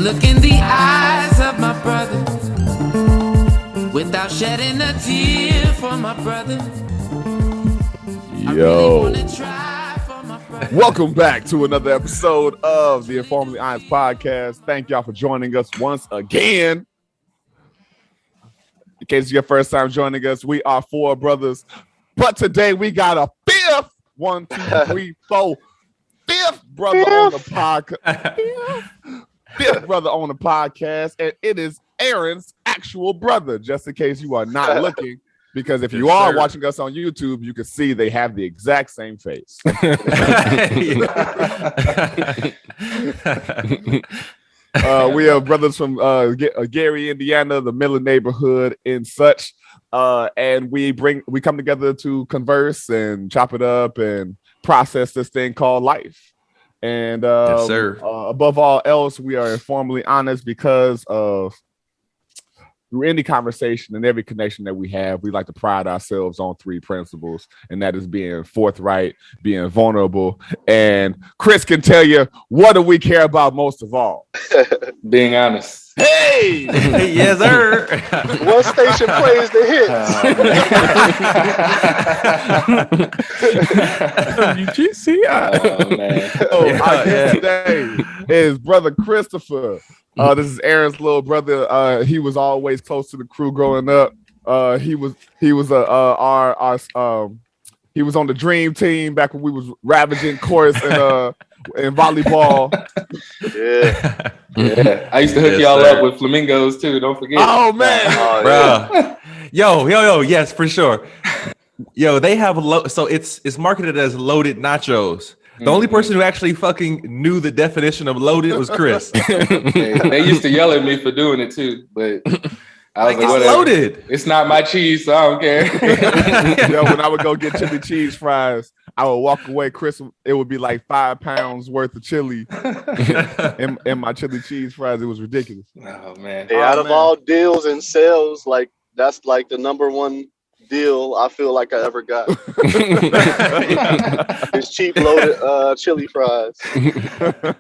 look in the eyes of my brother without shedding a tear for my brother. Yo. Welcome back to another episode of the InforMILLy podcast. Thank y'all for joining us once again. In case it's your first time joining us, we are four brothers, but today we got a fifth, 1, 2, 3, 4, fifth brother on the podcast. Fifth brother on the podcast, and it is Aaron's actual brother, just in case you are not looking, because if you are watching us on YouTube, you can see they have the exact same face. We are brothers from Gary, Indiana, the Miller neighborhood and such, and we come together to converse and chop it up and process this thing called life. And yes, sir. Above all else, we are informally honest because of through any conversation and every connection that we have, we like to pride ourselves on three principles, and that is being forthright, being vulnerable. And Chris can tell you, what do we care about most of all? Being honest. Hey! Yes, sir. What station plays the hits? UGC. Oh, man. Our guest today is Brother Christopher. This is Aaron's little brother. He was always close to the crew growing up. He was on the dream team back when we was ravaging courts and volleyball. Yeah. I used to hook y'all up with flamingos too. Don't forget. Oh man, bro. Yo, yes, for sure. Yo, they have so it's marketed as loaded nachos. The only person who actually fucking knew the definition of loaded was Chris. They used to yell at me for doing it too, but I was like, it's loaded. It's not my cheese, so I don't care. Yo, when I would go get chili cheese fries, I would walk away. Chris, it would be like 5 pounds worth of chili in my chili cheese fries. It was ridiculous. Oh man! Hey, out of all deals and sales, like that's like the number one deal I feel like I ever got. It's cheap loaded chili fries.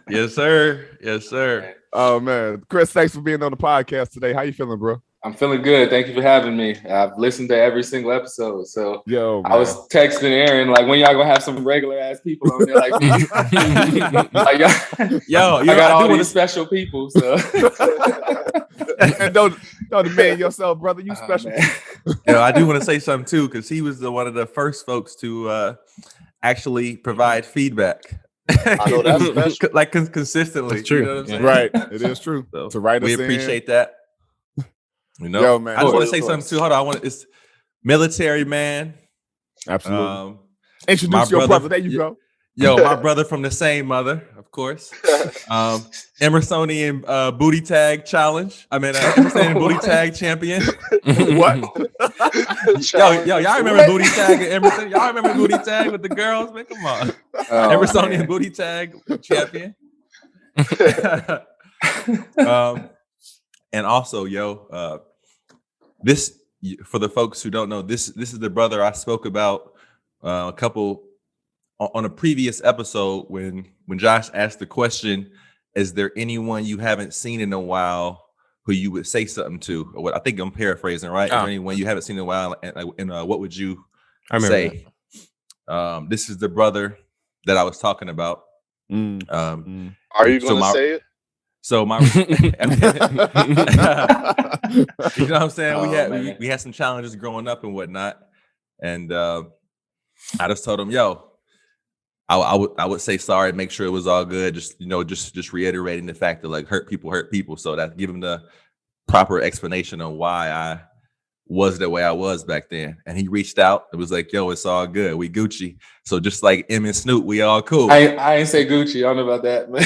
Yes, sir. Yes, sir. Oh man, Chris, thanks for being on the podcast today. How you feeling, bro? I'm feeling good. Thank you for having me. I've listened to every single episode. So I was texting Aaron, like, when y'all gonna have some regular ass people on there like me? Like, I got all these special people. So and don't demand yourself, brother. You special. Yo, I do want to say something too, because he was one of the first folks to actually provide feedback. I know that's special. Like consistently. It's true. You know what I'm saying? Right. It is true. So to write us we in. appreciate that. You know, yo, man, I just want to say something too. Hold on, it's military man. Absolutely. Introduce your brother. There you go. Yo, my brother from the same mother, of course. Emersonian booty tag challenge. I mean, Emersonian booty tag champion. What? Yo, y'all remember booty tag at Emerson? Y'all remember booty tag with the girls? Man, come on. Emersonian booty tag champion. And also, this, for the folks who don't know, this is the brother I spoke about a couple on a previous episode when Josh asked the question, is there anyone you haven't seen in a while who you would say something to? Or what I think I'm paraphrasing, right? Is there anyone you haven't seen in a while, and what would you say? This is the brother that I was talking about. Are you going to say it? So my, you know what I'm saying? We had some challenges growing up and whatnot, and I just told him, yo, I would say sorry, make sure it was all good. Just reiterating the fact that like hurt people. So that give him the proper explanation on why I was the way I was back then. And he reached out. It was like, yo, it's all good. We Gucci. So just like M and Snoop, we all cool. I ain't say Gucci. I don't know about that, man.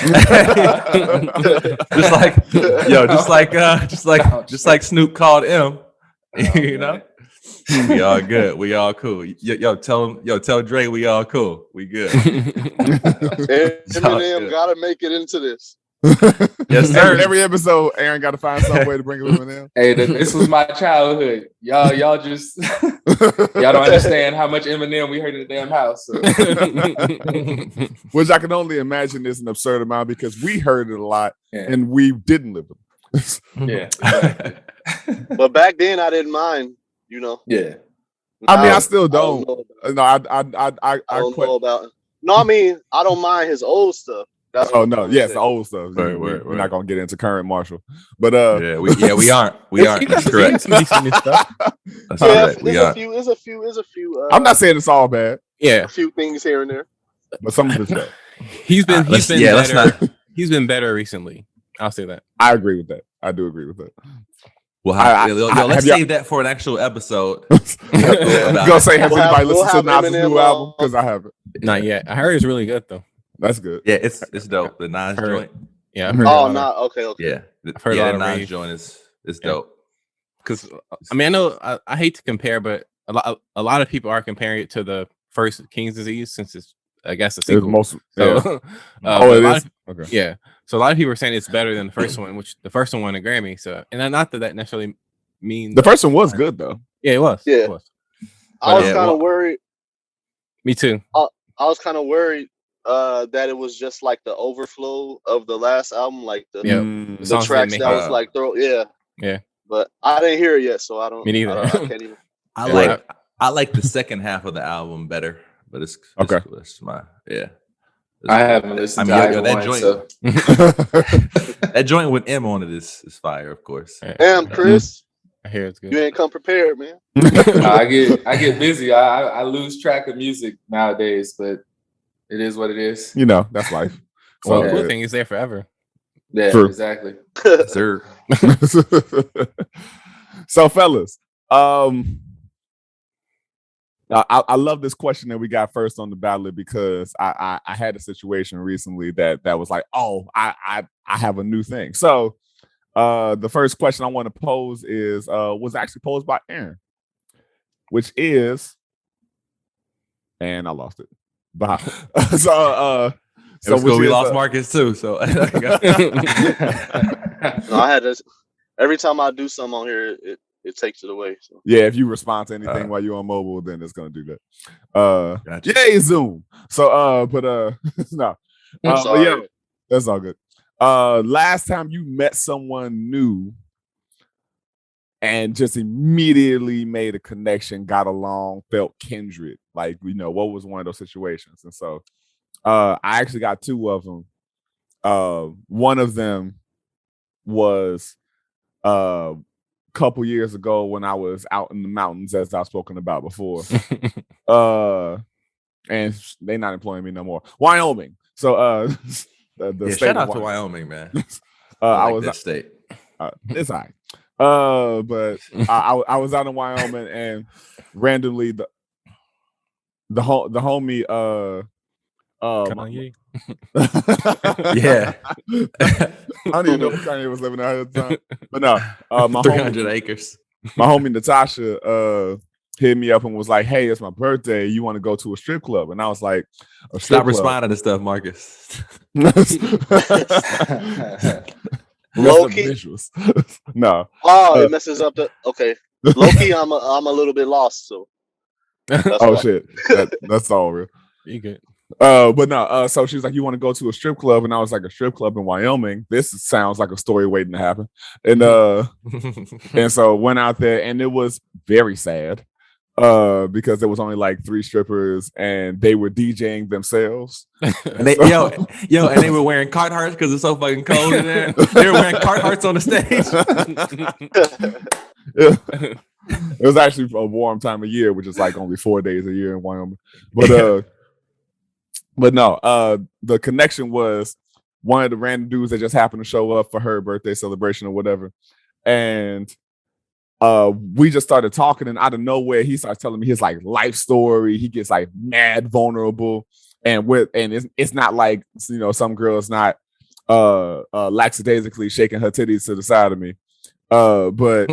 just like Snoop called M. You know? We all good. We all cool. Tell Dre we all cool. We good. Eminem gotta make it into this. Yes, sir. Every episode, Aaron got to find some way to bring up Eminem. Hey, this was my childhood. Y'all just y'all don't understand how much Eminem we heard in the damn house. So. Which I can only imagine is an absurd amount because we heard it a lot and we didn't live it. Yeah. But back then I didn't mind, you know. Yeah. I mean, I still don't. I don't know about. No, I mean, I don't mind his old stuff. That's yes, the old stuff. We're not gonna get into current Marshall, but we aren't. That's correct. That's correct. There's a few. I'm not saying it's all bad. Yeah, a few things here and there, but some of it's bad. He's been better. He's been better recently. I'll say that. I agree with that. I do agree with that. Well, let's save that for an actual episode. Gonna say, has anybody listened to Nas' new album? Because I haven't. Not yet. I heard it's really good though. That's good. Yeah, it's dope. The Nas joint. Yeah. Okay. Yeah, the Nas joint is dope. Because I mean, I know I hate to compare, but a lot of people are comparing it to the first King's Disease since it's, I guess, a sequel. It is. Okay. Yeah. So a lot of people are saying it's better than the first one, which the first one won a Grammy. So, and not that necessarily means the first one was good though. Yeah, it was. Yeah. It was. I was kind of worried. Me too. I was kind of worried that it was just like the overflow of the last album, like the tracks that was like yeah. But I didn't hear it yet, so I don't. Me neither. I can't even. I like the second half of the album better, but it's okay. Cool. It's my I haven't listened to that joint. So. That joint with M on it is fire, of course. Damn, Chris. I hear it's good. You ain't come prepared, man. I get busy. I lose track of music nowadays, but it is what it is. You know, that's life. Well, the cool thing is there forever. Yeah, true. Exactly. Sir. So, fellas, I love this question that we got first on the ballot because I had a situation recently that was like, oh, I have a new thing. So the first question I want to pose is was actually posed by Aaron, which is, and I lost it. Bye. We lost Marcus too. So no, I had this every time I do something on here, it takes it away. So. Yeah, if you respond to anything while you're on mobile, then it's gonna do that. Gotcha. Yay, Zoom. So no. I'm sorry. Yeah, that's all good. Last time you met someone new and just immediately made a connection, got along, felt kindred. Like, you know, what was one of those situations? And so I actually got two of them. One of them was couple years ago when I was out in the mountains, as I've spoken about before. And they're not employing me no more. Wyoming. So the state shout out to Wyoming, man. I was that state. It's all right. But I was out in Wyoming and randomly the homie yeah. I don't even know if Kanye was living out at the time. But no, my 300 acres. My homie Natasha hit me up and was like, hey, it's my birthday. You want to go to a strip club? And I was like, stop responding to stuff, Marcus. Low-key. No. Oh, it messes up the okay. Low-key, I'm a little bit lost, so shit. That's all real. You good. But no, so she was like, you want to go to a strip club? And I was like, a strip club in Wyoming? This sounds like a story waiting to happen. And and so went out there and it was very sad. Because there was only like 3 strippers and they were DJing themselves. And and they were wearing Carhartts because it's so fucking cold in there. They were wearing Carhartts on the stage. It was actually a warm time of year, which is like only 4 days a year in Wyoming. But no, the connection was one of the random dudes that just happened to show up for her birthday celebration or whatever. And we just started talking, and out of nowhere, he starts telling me his like life story. He gets like mad vulnerable, and it's not like, you know, some girl's not lackadaisically shaking her titties to the side of me. But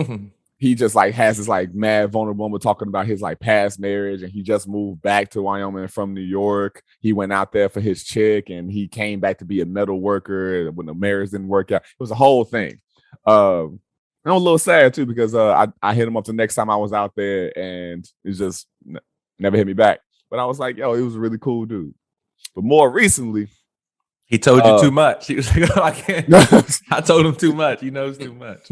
he just like has this like mad vulnerable moment talking about his like past marriage, and he just moved back to Wyoming from New York. He went out there for his chick, and he came back to be a metal worker when the marriage didn't work out. It was a whole thing. I'm a little sad too because I hit him up the next time I was out there, and it just never hit me back. But I was like, yo, he was a really cool dude. But more recently, he told you too much. He was like, oh, I can't. I told him too much. He knows too much.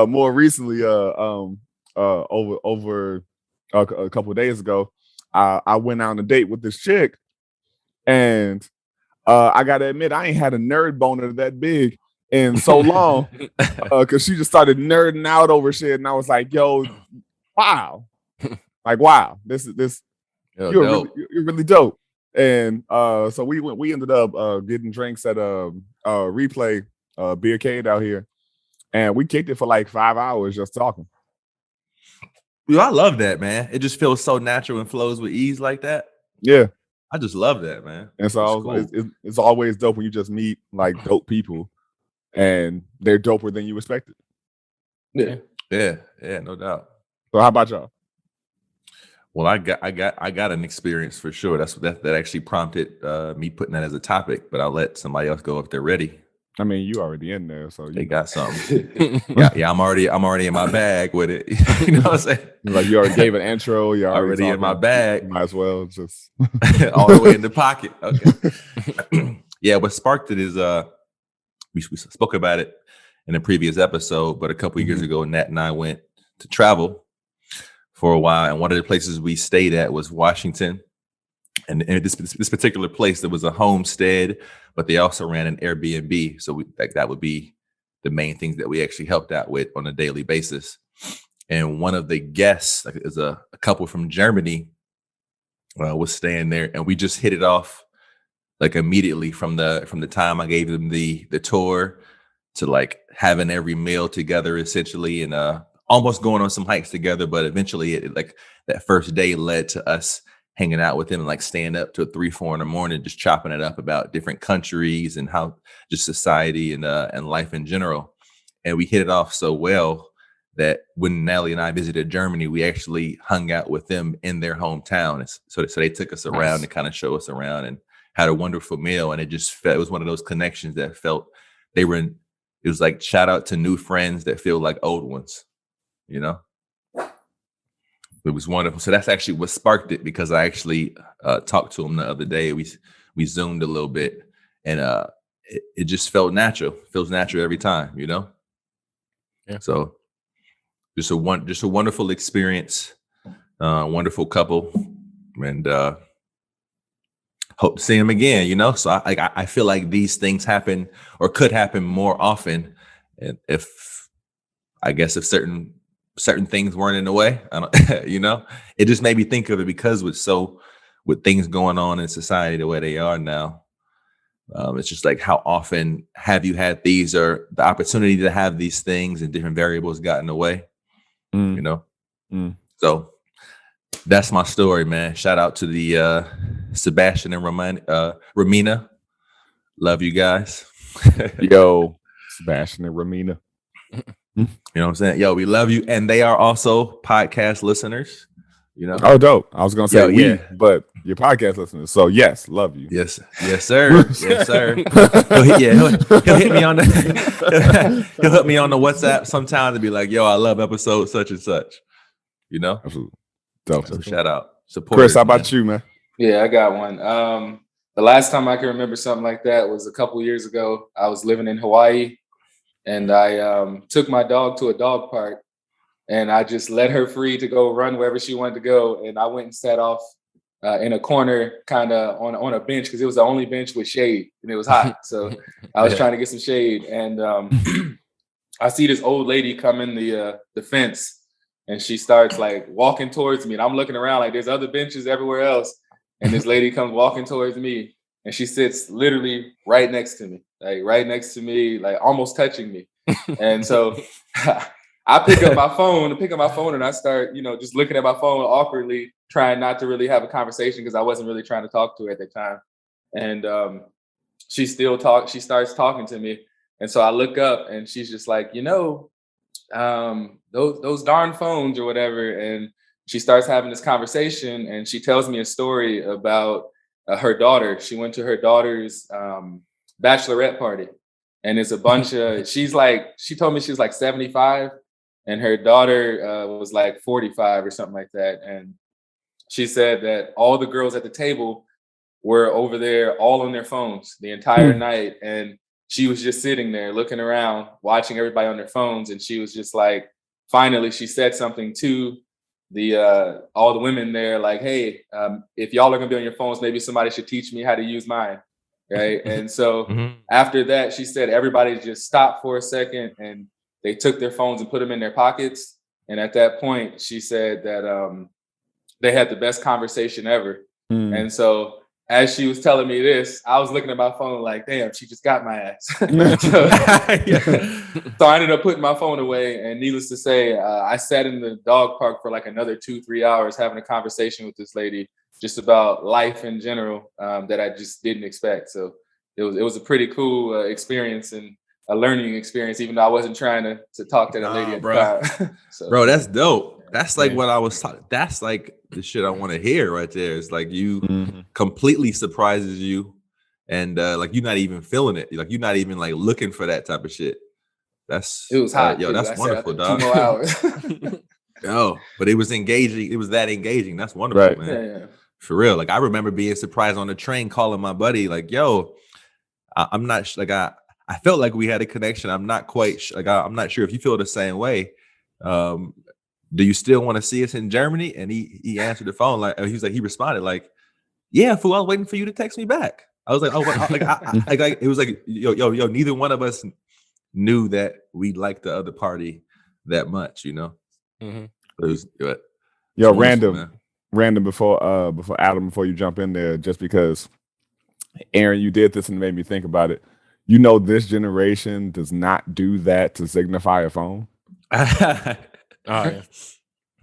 More recently, over a couple of days ago, I went out on a date with this chick, and I gotta admit, I ain't had a nerd boner that big in so long, because she just started nerding out over shit, and I was like, yo, wow, like wow, this you're really dope. And so we ended up getting drinks at a Replay beercade out here, and we kicked it for like 5 hours just talking. Yo, I love that, man. It just feels so natural and flows with ease like that. Yeah, I just love that, man. And so it's always dope when you just meet like dope people, and they're doper than you expected. Yeah, no doubt. So how about y'all? Well, I got an experience for sure. That actually prompted me putting that as a topic, but I'll let somebody else go if they're ready. I mean, you already in there, so they got something. yeah, I'm already in my bag with it. You know what I'm saying? Like you already gave an intro. You're already in my bag. Might as well just all the way in the pocket. Okay. Yeah, what sparked it is we spoke about it in a previous episode, but a couple of years ago, Nat and I went to travel for a while, and one of the places we stayed at was Washington. And in this particular place, there was a homestead, but they also ran an Airbnb. So that would be the main things that we actually helped out with on a daily basis. And one of the guests, like, is a couple from Germany, was staying there, and we just hit it off like immediately from the time I gave them the tour to like having every meal together essentially, and almost going on some hikes together. But eventually it like that first day led to us hanging out with them and like staying up till 3-4 in the morning, just chopping it up about different countries and how just society and life in general. And we hit it off so well that when Natalie and I visited Germany, we actually hung out with them in their hometown. So they took us around to kind of show us around and had a wonderful meal. And it was one of those connections that felt it was like shout out to new friends that feel like old ones. You know, it was wonderful. So that's actually what sparked it, because I actually talked to him the other day. We zoomed a little bit, and it just felt natural. It feels natural every time, you know. Yeah. So just a wonderful experience, wonderful couple, and hope to see him again. You know, so I feel like these things happen or could happen more often, and if certain things weren't in the way. I don't, you know, it just made me think of it because with things going on in society the way they are now, it's just like, how often have you had these or the opportunity to have these things and different variables got in the way, you know? So that's my story, man. Shout out to the Sebastian and Ramina. Love you guys. Yo, Sebastian and Ramina. You know what I'm saying? Yo, we love you. And they are also podcast listeners, you know? Oh, dope. I was going to say but your podcast listeners. So yes, love you. Yes, sir. Yes, sir. He'll hit me on he'll hit me on the WhatsApp sometime to be like, yo, I love episode such and such, you know? Absolutely. Dope. So shout out. Support. Chris, how about you, man? Yeah, I got one. The last time I can remember something like that was a couple years ago. I was living in Hawaii. And I took my dog to a dog park, and I just let her free to go run wherever she wanted to go. And I went and sat off in a corner, kind of on a bench, because it was the only bench with shade, and it was hot. So I was trying to get some shade. And I see this old lady come in the fence, and she starts like walking towards me. And I'm looking around like there's other benches everywhere else. And this lady comes walking towards me, and she sits literally right next to me, like almost touching me. And so I pick up my phone and I start, just looking at my phone awkwardly, trying not to really have a conversation because I wasn't really trying to talk to her at the time. And she starts talking to me. And so I look up and she's just like, those darn phones or whatever. And she starts having this conversation, and she tells me a story about her daughter. She went to her daughter's bachelorette party, and it's a bunch of. She told me she was like 75, and her daughter was like 45 or something like that. And she said that all the girls at the table were over there all on their phones the entire night, and she was just sitting there looking around, watching everybody on their phones. And she was just like, finally, she said something to the all the women there, like, hey, if y'all are gonna be on your phones, maybe somebody should teach me how to use mine. Right. And so after that, she said everybody just stopped for a second, and they took their phones and put them in their pockets. And at that point, she said that they had the best conversation ever. And so as she was telling me this, I was looking at my phone like, damn, she just got my ass. So I ended up putting my phone away. And needless to say, I sat in the dog park for like another 2-3 hours having a conversation with this lady just about life in general that I just didn't expect. So it was a pretty cool experience and a learning experience, even though I wasn't trying to talk to that lady at the time. So, bro, that's dope. That's like what I was talking. That's like the shit I want to hear right there. It's like you completely surprises you, and like you're not even feeling it. Like you're not even like looking for that type of shit. It was hot. Yo, that's wonderful, dog. 2 more hours. Yo, but it was engaging. It was that engaging. That's wonderful, man. Yeah. For real. Like I remember being surprised on the train, calling my buddy, like, "Yo, I'm not like I felt like we had a connection. I'm not quite I'm not sure if you feel the same way. Do you still want to see us in Germany?" And he answered the phone like he responded like, "Yeah, fool, I was waiting for you to text me back." I was like, "Oh, like it was like yo, neither one of us knew that we liked the other party that much, you know." It was, yo, random before Adam, before you jump in there, just because Aaron, you did this and it made me think about it. You know, this generation does not do that to signify a phone. Yeah.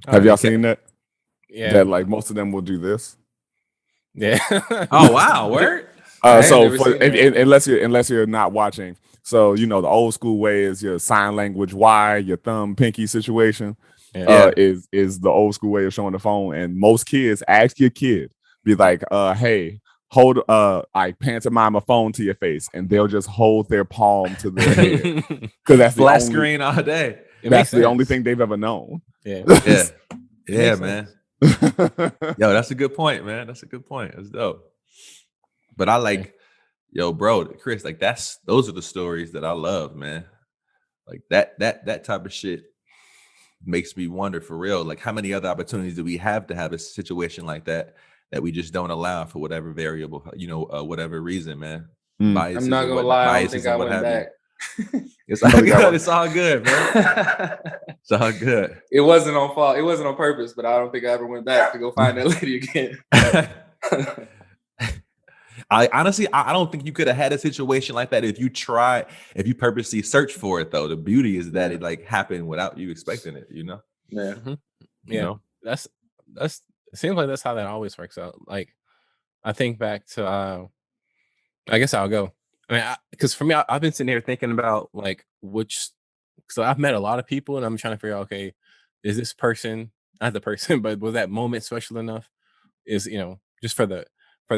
Have y'all seen that? Yeah. That like most of them will do this. Yeah. Oh wow, word. So unless you're not watching, so you know the old school way is your sign language Y, your thumb pinky situation. Is the old school way of showing the phone. And most kids ask your kid, be like, hey, hold I pantomime a phone to your face, and they'll just hold their palm to their head because that's flat screen all day. That's the only thing they've ever known. Yeah, man. Yo, that's a good point, man. That's a good point. That's dope. But I like, yo, bro, Chris, like those are the stories that I love, man. Like that type of shit makes me wonder for real. Like, how many other opportunities do we have to have a situation like that we just don't allow for whatever variable, whatever reason, man. Biases, I'm not gonna lie, I don't think I went back. It's all good. It's all good, man. It's all good. It wasn't on fault. It wasn't on purpose, but I don't think I ever went back to go find that lady again. I honestly, I don't think you could have had a situation like that if you purposely search for it, though. The beauty is that it like happened without you expecting it, you know? Yeah. You know, that's it seems like that's how that always works out. Like, I think back to, I guess I'll go. I mean, because for me, I've been sitting here thinking about like so I've met a lot of people, and I'm trying to figure out, okay, is this person, not the person, but was that moment special enough? Is, you know, just for the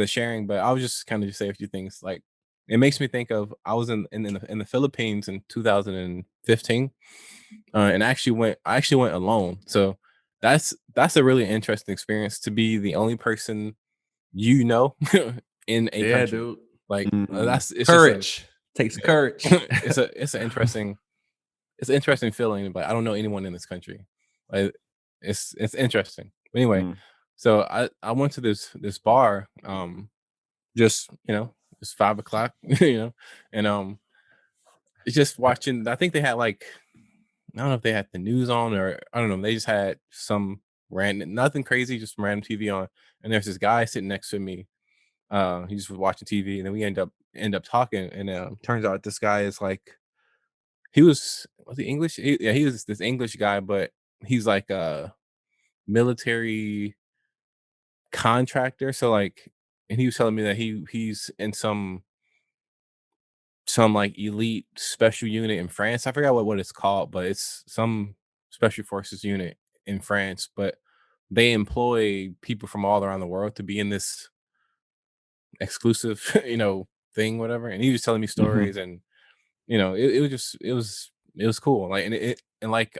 sharing. But I was just kind of just say a few things. Like, it makes me think of, I was in the Philippines in 2015, and I actually went alone. So that's a really interesting experience, to be the only person you know in a country. Dude. Like, it's courage. Takes courage. It's an interesting feeling, but I don't know anyone in this country. Like, it's interesting. Anyway, so I went to this bar, just, you know, it's 5 o'clock, you know, and it's just watching. I think they had like, I don't know if they had the news on, or I don't know. They just had some random, nothing crazy, just some random TV on. And there's this guy sitting next to me. He just was watching TV, and then we end up talking. And turns out this guy is like, was he English? He was this English guy, but he's like a military contractor. So like, and he was telling me that he's in some some like elite special unit in France. I forgot what it's called, but it's some special forces unit in France. But they employ people from all around the world to be in this exclusive, thing, whatever. And he was telling me stories, and it was cool. Like, and like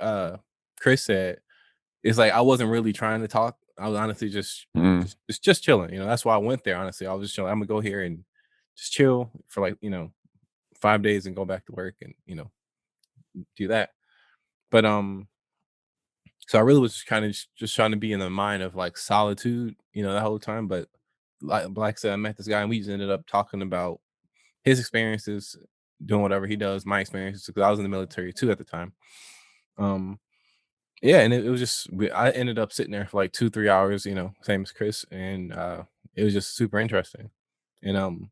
Chris said, it's like I wasn't really trying to talk. I was honestly just chilling. That's why I went there. Honestly, I was just chilling. I'm gonna go here and just chill for like 5 days and go back to work and do that. But so I really was just kind of just trying to be in the mind of like solitude, the whole time. But like I said, I met this guy and we just ended up talking about his experiences doing whatever he does, my experiences, because I was in the military too at the time. Yeah, and it was just I ended up sitting there for like 2-3 hours, same as Chris, and it was just super interesting. And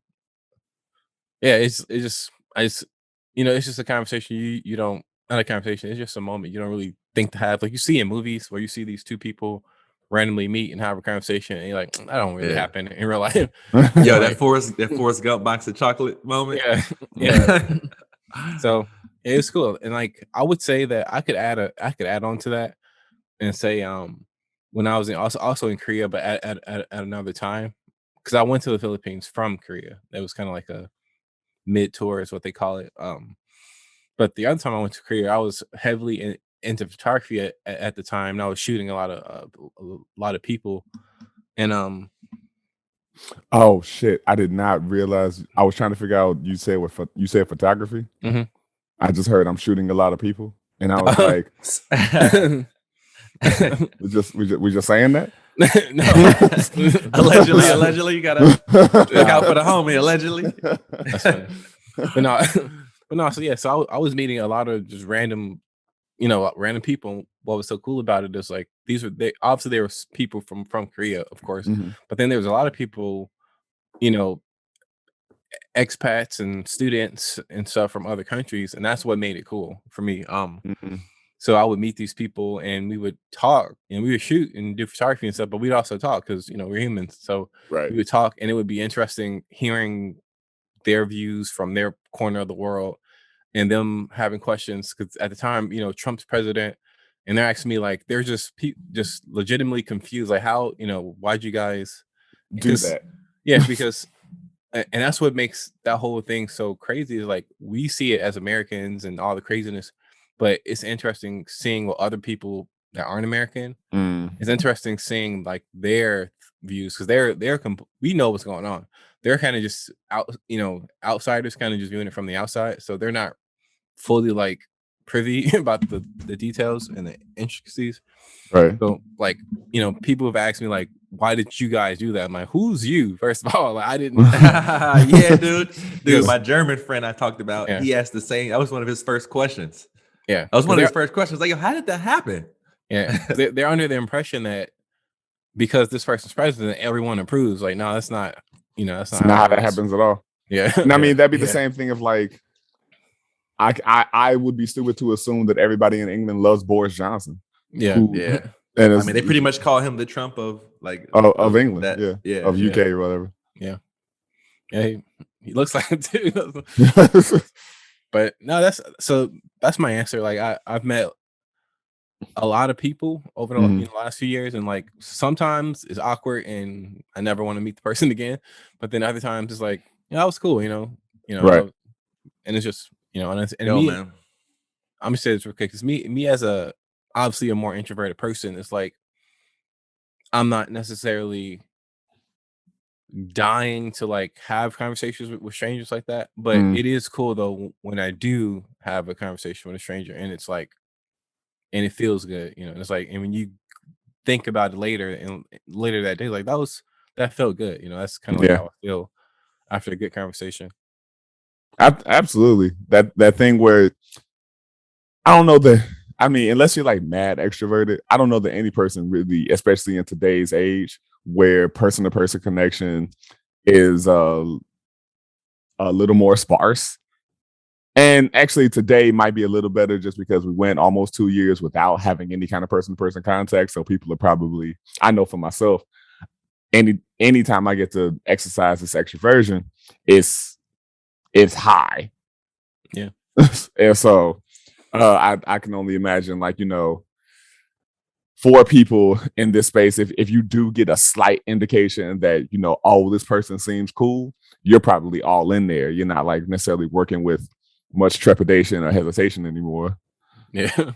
yeah, it's just it's just a conversation you don't, not a conversation, it's just a moment you don't really think to have. Like you see in movies where you see these two people randomly meet and have a conversation, and you're like, that don't really happen in real life. Yo, that Forrest Gump box of chocolate moment. Yeah. So it was cool, and like I would say that I could add on to that and say when I was also in Korea, but at another time, because I went to the Philippines from Korea. That was kind of like a mid tour is what they call it. But the other time I went to Korea, I was heavily into photography at the time, and I was shooting a lot of people. And oh shit! I did not realize. I was trying to figure out. You said photography. Mm-hmm. I just heard I'm shooting a lot of people, and I was like, we just saying that. No, allegedly, you gotta look out for the homie. Allegedly, that's funny. But no. So yeah, so I was meeting a lot of just random people. What was so cool about it is like they were people from Korea, of course, but then there was a lot of people, expats and students and stuff from other countries, and that's what made it cool for me. So I would meet these people and we would talk and we would shoot and do photography and stuff, but we'd also talk because we're humans. So we would talk, and it would be interesting hearing their views from their corner of the world and them having questions, because at the time, Trump's president, and they're asking me like they're just legitimately confused, like how why'd you guys do that? Yeah, because and that's what makes that whole thing so crazy is like we see it as Americans and all the craziness, but it's interesting seeing what other people that aren't American. It's interesting seeing like their views, because we know what's going on. They're kind of just outsiders, kind of just viewing it from the outside, so they're not fully like privy about the details and the intricacies. Right. So like people have asked me like, why did you guys do that? I'm like, who's you? First of all, like, I didn't. Yeah, dude. My German friend I talked about, he asked the same. That was one of his first questions. Yeah, that was one of his first questions. Like, yo, how did that happen? Yeah, they're under the impression that because this person's president, everyone approves. Like, no, that's not. That's not how that happens at all. Yeah, and I mean that'd be the same thing of like, I would be stupid to assume that everybody in England loves Boris Johnson. Yeah. And I mean, they pretty much call him the Trump of like of England, of UK or whatever. Yeah, he looks like it too. But no, that's my answer. Like I've met a lot of people over the last few years, and like sometimes it's awkward and I never want to meet the person again. But then other times it's like, that was cool, right? And it's just and yo, me, man. I'm just saying this real quick, because me as obviously a more introverted person, it's like I'm not necessarily dying to like have conversations with strangers like that, but it is cool though when I do have a conversation with a stranger and it's like, and it feels good, it's like, and when you think about it later and later that day, like that felt good, that's kind of like how I feel after a good conversation. Absolutely. That thing where I don't know that, I mean, unless you're like mad extroverted, I don't know that any person really, especially in today's age where person-to-person connection is a little more sparse. And actually today might be a little better just because we went almost 2 years without having any kind of person-to-person contact. So people are probably, I know for myself, anytime I get to exercise this extroversion, it's high. Yeah. And so I can only imagine, like, for people in this space, if you do get a slight indication that, oh, this person seems cool, you're probably all in there. You're not like necessarily working with much trepidation or hesitation anymore. Yeah.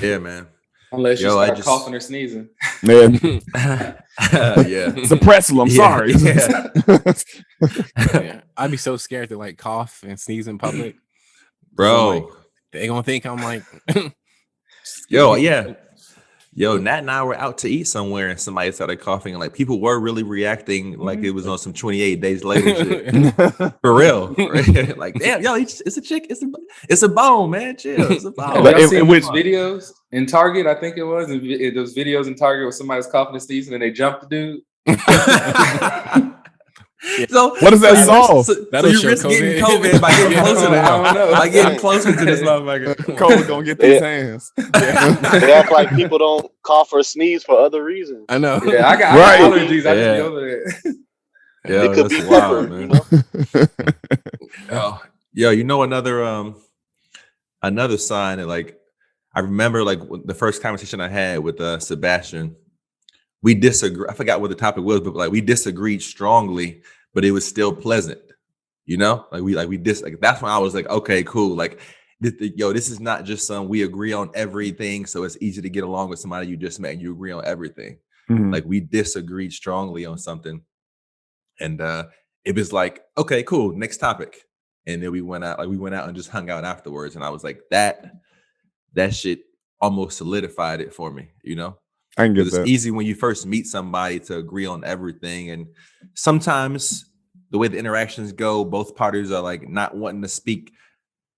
Yeah, man. Unless you start coughing or sneezing. Man. Yeah. It's a pretzel. I'm sorry. Yeah. I'd be so scared to like cough and sneeze in public. Bro. Like, they gonna think I'm like Nat and I were out to eat somewhere and somebody started coughing and like people were really reacting like it was on some 28 days later shit. For real. Right? Like, damn, yo, it's a chick, it's a bone, man. Chill. It's a bone. Y'all seen which videos in Target? I think it was those videos in Target where somebody's coughing and sneezing and they jump the dude. So what does that solve? So you risk getting COVID by getting closer to him. By getting closer to this motherfucker. COVID gonna get these hands. They act like people don't cough or sneeze for other reasons. I know. Yeah, I got allergies. I just go there. Yeah, it could be wild, man. You know? Another sign that, like, I remember like the first conversation I had with Sebastian. We disagree. I forgot what the topic was, but like we disagreed strongly, but it was still pleasant. That's when I was like, okay, cool. Like, this is not just we agree on everything, so it's easy to get along with somebody you just met and you agree on everything. Mm-hmm. Like, we disagreed strongly on something, and it was like, okay, cool, next topic. And then we went out and just hung out afterwards, and I was like, that shit almost solidified it for me, I can get that. It's easy when you first meet somebody to agree on everything. And sometimes the way the interactions go, both parties are like not wanting to speak,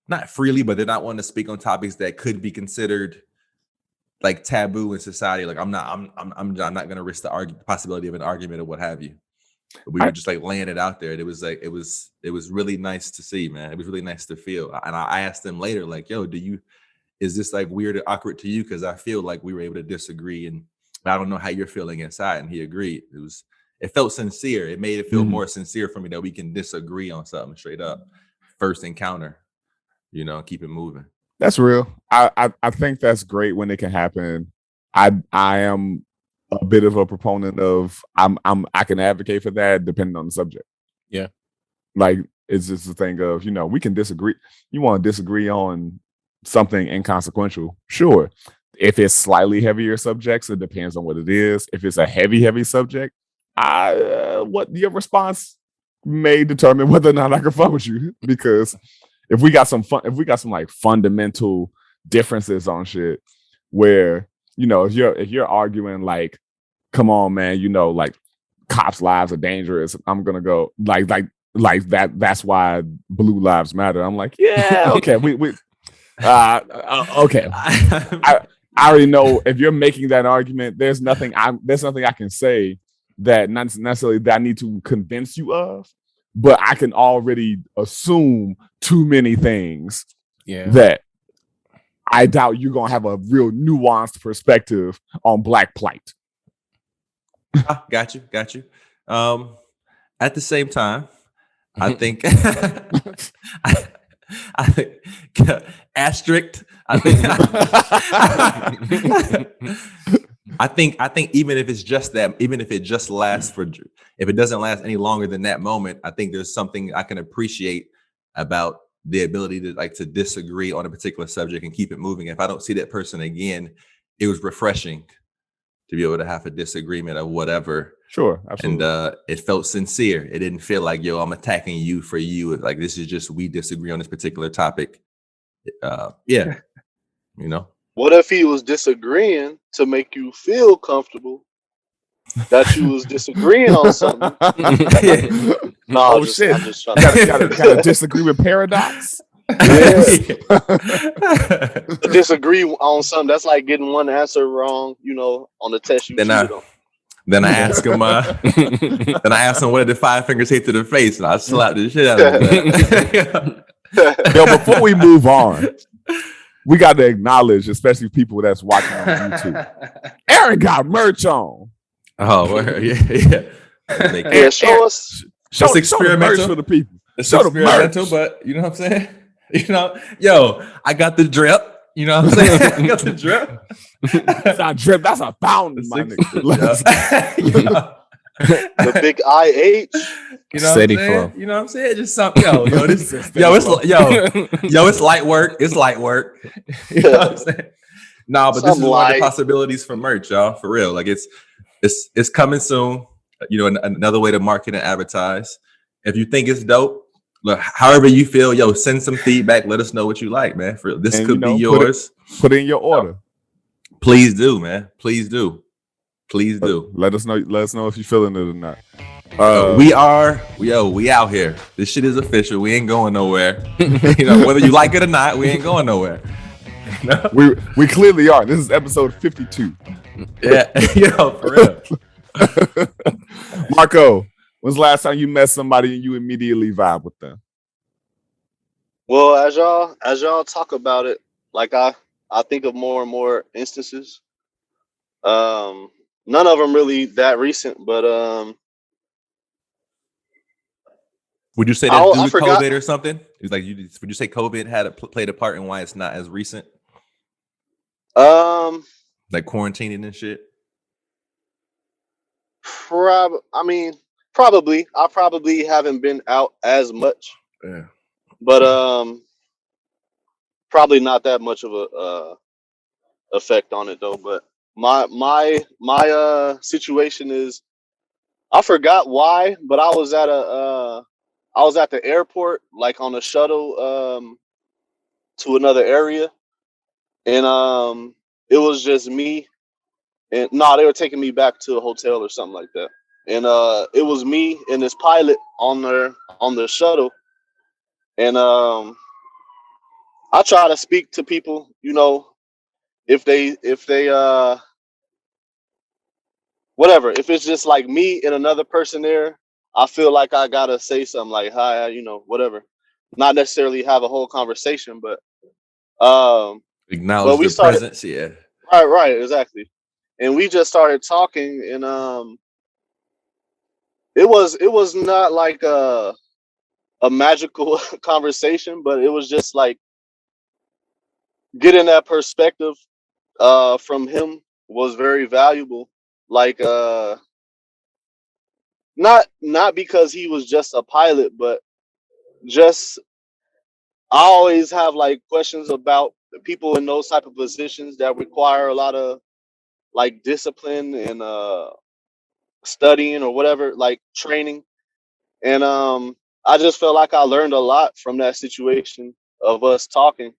not freely, but they're not wanting to speak on topics that could be considered like taboo in society. Like I'm not going to risk the possibility of an argument or what have you. But we were just like laying it out there. And it was like, it was really nice to see, man. It was really nice to feel. And I asked them later, like, yo, is this like weird or awkward to you? Because I feel like we were able to disagree, and I don't know how you're feeling inside. And he agreed. It felt sincere. It made it feel more sincere for me that we can disagree on something straight up. First encounter, keep it moving. That's real. I think that's great when it can happen. I am a bit of a proponent of I can advocate for that depending on the subject. Yeah. Like, it's just a thing of, we can disagree. You want to disagree on something inconsequential, sure. If it's slightly heavier subjects, it depends on what it is. If it's a heavy subject, what your response may determine whether or not I can fuck with you. Because if we got some like fundamental differences on shit, where if you're arguing like, come on, man, like cops' lives are dangerous, I'm gonna go like that. That's why Blue Lives Matter. I'm like, yeah, okay, we okay. I already know if you're making that argument, there's nothing I can say that not necessarily that I need to convince you of, but I can already assume too many things that I doubt you're gonna have a real nuanced perspective on Black plight. Got you. At the same time, I think I think asterisk. I think even if it's just that, even if it just lasts if it doesn't last any longer than that moment, I think there's something I can appreciate about the ability to disagree on a particular subject and keep it moving. If I don't see that person again, it was refreshing to be able to have a disagreement or whatever. Sure, absolutely. And it felt sincere. It didn't feel like, yo, I'm attacking you for you. Like, this is just, we disagree on this particular topic. Yeah. What if he was disagreeing to make you feel comfortable that you was disagreeing on something? No, shit. I'm just trying to gotta disagree with paradox. Disagree on something. That's like getting one answer wrong, on the test you cheated on. Then I ask him, what did the 5 fingers hit to the face? And I slapped the shit out of him. Yo, before we move on, we got to acknowledge, especially people that's watching on YouTube. Aaron got merch on. Oh, yeah. Show us. Show experimental merch for the people. It's experimental, but you know what I'm saying? You know, yo, I got the drip. You know what I'm saying? I got the drip. That's not drip. That's a fountain, my nigga. You know? The big IH. You know Steady what I'm saying? flow. You know what I'm saying? Just something, it's light work. It's light work. You know what I'm saying? No, but this is one of the possibilities for merch, y'all. For real. Like it's coming soon. You know, another way to market and advertise. If you think it's dope, look, however you feel, send some feedback. Let us know what you like, man. For this could be yours. Put in your order. Please do, man. Please do. Please do. Let us know. Let us know if you're feeling it or not. We out here. This shit is official. We ain't going nowhere. You know, whether you like it or not, we ain't going nowhere. No? We clearly are. This is episode 52. Yeah, for real. Marco, when's the last time you met somebody and you immediately vibe with them? Well, as y'all talk about it, like I think of more and more instances. None of them really that recent, but would you say that's due to COVID or something? It's like would you say COVID played a part in why it's not as recent? Like quarantining and shit. Probably. I probably haven't been out as much. Yeah. But probably not that much of a effect on it though. But my situation is, I forgot why, but I was at the airport, like on a shuttle to another area, and it was just me, and they were taking me back to a hotel or something like that, and it was me and this pilot on the shuttle, and I try to speak to people, if they whatever, if it's just like me and another person there, I feel like I gotta say something like hi, whatever, not necessarily have a whole conversation, but acknowledge their presence. Yeah, right, exactly. And we just started talking, and it was not like a magical conversation, but it was just like getting that perspective from him was very valuable. Like not because he was just a pilot, but just I always have like questions about people in those type of positions that require a lot of like discipline and studying or whatever, like training. And I just felt like I learned a lot from that situation of us talking.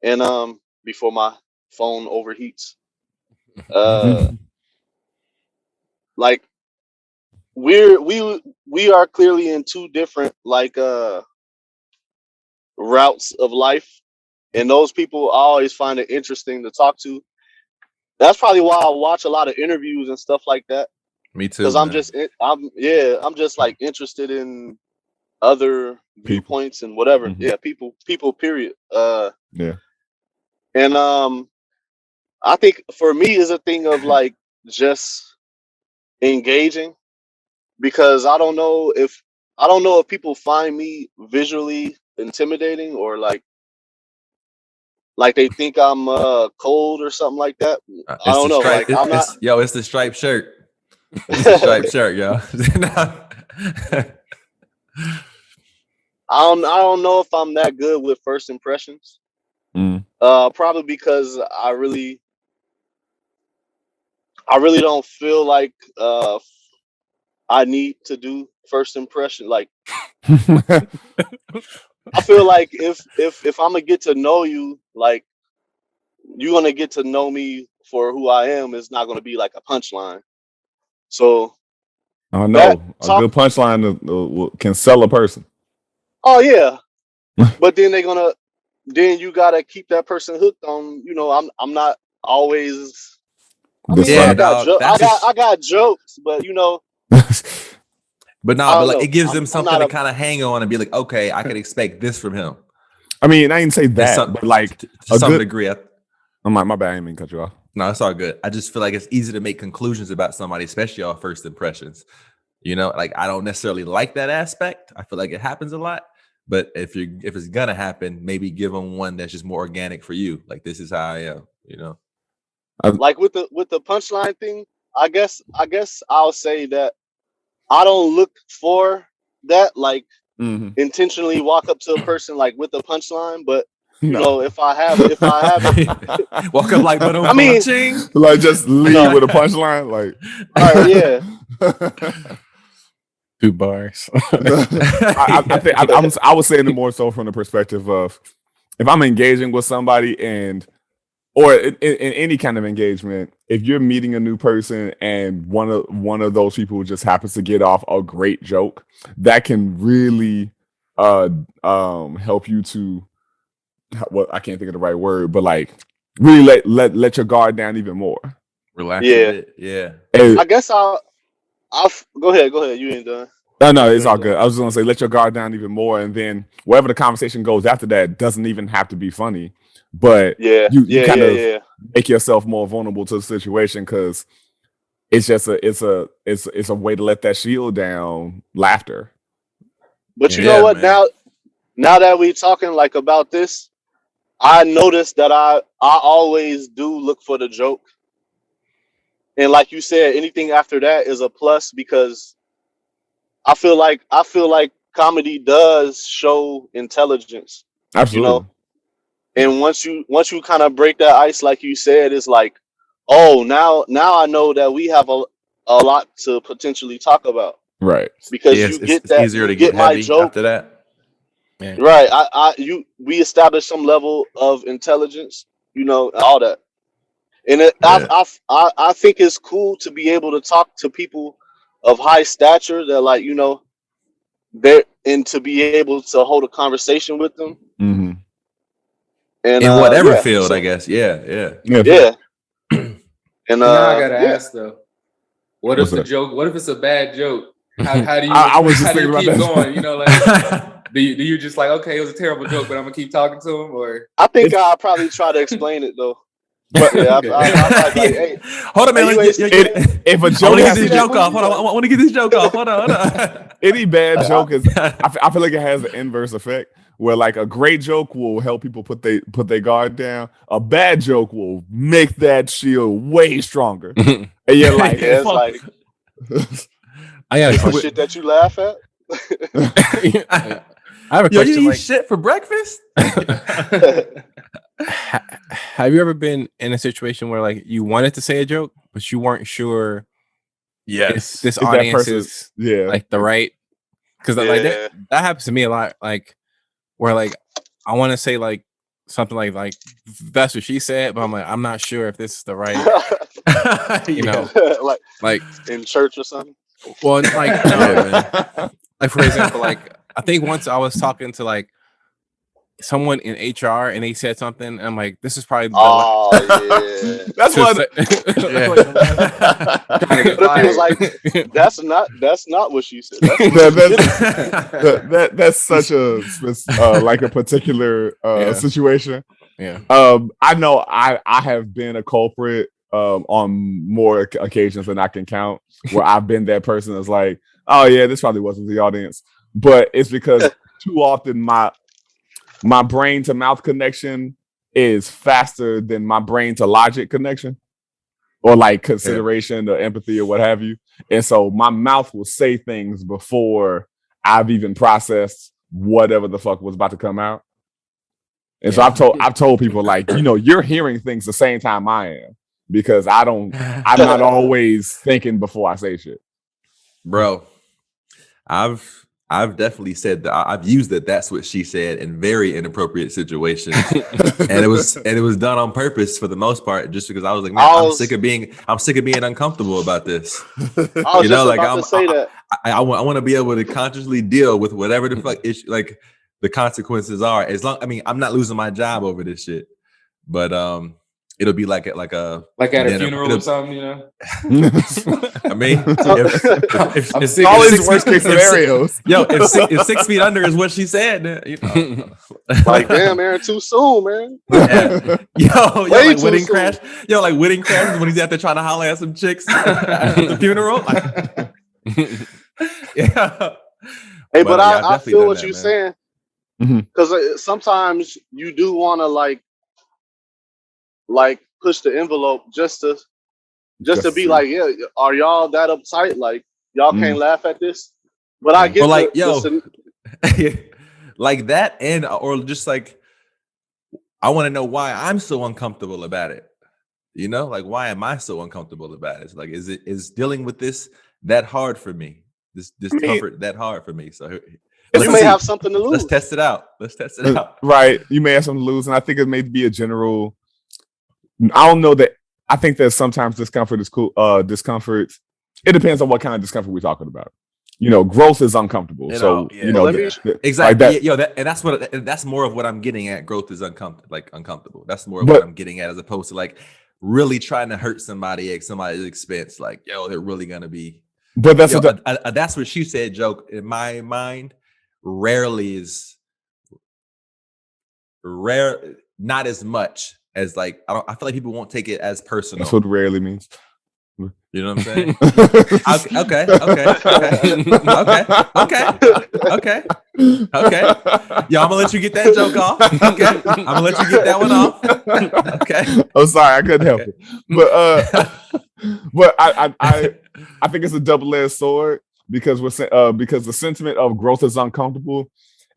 And before my phone overheats, like we are clearly in two different like routes of life, and those people I always find it interesting to talk to. That's probably why I watch a lot of interviews and stuff like that. Me too. Because I'm just like interested in other viewpoints and whatever. Mm-hmm. Yeah, people. Period. Yeah. And I think for me is a thing of like just engaging, because I don't know if people find me visually intimidating or like they think I'm cold or something like that. I don't know. Like I'm not. It's the striped shirt. It's the striped shirt, yo. I don't know if I'm that good with first impressions. Probably because I really don't feel like I need to do first impression. Like I feel like if I'm gonna get to know you, like you're gonna get to know me for who I am. It's not gonna be like a punchline. So I know a good punchline can sell a person. Oh yeah, but then then you gotta keep that person hooked on. I'm not always. I got jokes, but But like it gives them something to kind of hang on and be like, okay, I could expect this from him. I mean, I didn't say that, but like to some degree. I'm like, my bad, I didn't mean to cut you off. No, it's all good. I just feel like it's easy to make conclusions about somebody, especially off first impressions. Like I don't necessarily like that aspect. I feel like it happens a lot, But if it's gonna happen, maybe give them one that's just more organic for you. Like, this is how I am, you know. Like with the punchline thing, I guess I'll say that I don't look for that, like intentionally walk up to a person like with a punchline, but you know, if I have it, walk up like, but I mean, like just leave with a punchline, like, all right, yeah. 2 bars. I was saying it more so from the perspective of if I'm engaging with somebody or in any kind of engagement, if you're meeting a new person and one of those people just happens to get off a great joke, that can really help you to, well, I can't think of the right word, but like really let your guard down even more. Relax a bit. Yeah. I guess I'll go ahead. You ain't done. No, it's all good. I was just gonna say let your guard down even more, and then wherever the conversation goes after that doesn't even have to be funny. But you kind of make yourself more vulnerable to the situation because it's just it's a way to let that shield down, laughter. But you know what? Man. Now that we talking like about this, I noticed that I always do look for the joke, and like you said, anything after that is a plus because I feel like comedy does show intelligence. Absolutely. You know? And once you kind of break that ice, like you said, it's like, oh, now I know that we have a lot to potentially talk about. Right. Because you get that easier to get my joke after that. Yeah. Right. We establish some level of intelligence, you know, all that. And I think it's cool to be able to talk to people of high stature that, like, you know, and to be able to hold a conversation with them. Mm-hmm. And in whatever field, I guess. Yeah. And now I gotta ask though, what if the joke? What if it's a bad joke? How do you? I was just thinking about keep that. going? You know, like do you just like, okay, it was a terrible joke, but I'm gonna keep talking to him? Or I think I'll probably try to explain it though. But yeah, I'm like, hey, hold on, man. If a joke, I want to get this joke off. Hold on, I want to get this joke off. Hold on. Any bad joke is, I feel like it has an inverse effect where like a great joke will help people put their guard down. A bad joke will make that shield way stronger. And you're like, it's like, I got shit that you laugh at. I have a question. You eat shit for breakfast? Have you ever been in a situation where like you wanted to say a joke, but you weren't sure if this audience is like the right? Because like that happens to me a lot. Like where like I want to say like something like that's what she said, but I'm like I'm not sure if this is the right. You know, like in church or something. Well, like no, like for example, like I think once I was talking to like someone in HR and they said something and I'm like, this is probably the that's what he was like, that's not what she said. That's such a like a particular situation. I know I have been a culprit on more occasions than I can count where I've been that person that's like, oh yeah, this probably wasn't the audience, but it's because too often my brain to mouth connection is faster than my brain to logic connection or like consideration or empathy or what have you. And so my mouth will say things before I've even processed whatever the fuck was about to come out. And so I've told people like, you know, you're hearing things the same time I am because I'm not always thinking before I say shit. Bro, I've definitely said that. I've used that. That's what she said in very inappropriate situations, and it was done on purpose for the most part, just because I was like, man, I'm sick of being uncomfortable about this. You know, like I want to be able to consciously deal with whatever the fuck issue, like the consequences are. As long, I mean, I'm not losing my job over this shit, but it'll be like at a funeral or something, you know. I mean, if always worst case scenarios. If 6 feet under is what she said, you know. Like damn, Aaron, too soon, man. Like Wedding Crash. Like Wedding Crash when he's out there trying to holler at some chicks at the funeral. Hey, but I feel what you're saying. Because sometimes you do want to like push the envelope just to be like, yeah, are y'all that uptight? Like y'all can't laugh at this. But I get like like that, and or just like I want to know why I'm so uncomfortable about it. You know, like why am I so uncomfortable about it? It's like, is dealing with this that hard for me? This discomfort that hard for me? So you may have something to lose. Let's test it out. Right. You may have something to lose. And I think it may be a general, I don't know that, I think that sometimes discomfort is cool. Discomfort, it depends on what kind of discomfort we're talking about. You know, growth is uncomfortable. Exactly. That's more of what I'm getting at. Growth is uncomfortable. That's more of what I'm getting at, as opposed to like really trying to hurt somebody at somebody's expense. Like, yo, they're really gonna be. But that's that's what she said. Joke in my mind, rarely is rare. Not as much as like I feel like people won't take it as personal. That's what rarely means. You know what I'm saying? Okay. Yo, I'm gonna let you get that joke off. Okay, I'm gonna let you get that one off. Okay. I'm sorry, I couldn't help it. But I think it's a double-edged sword because because the sentiment of growth is uncomfortable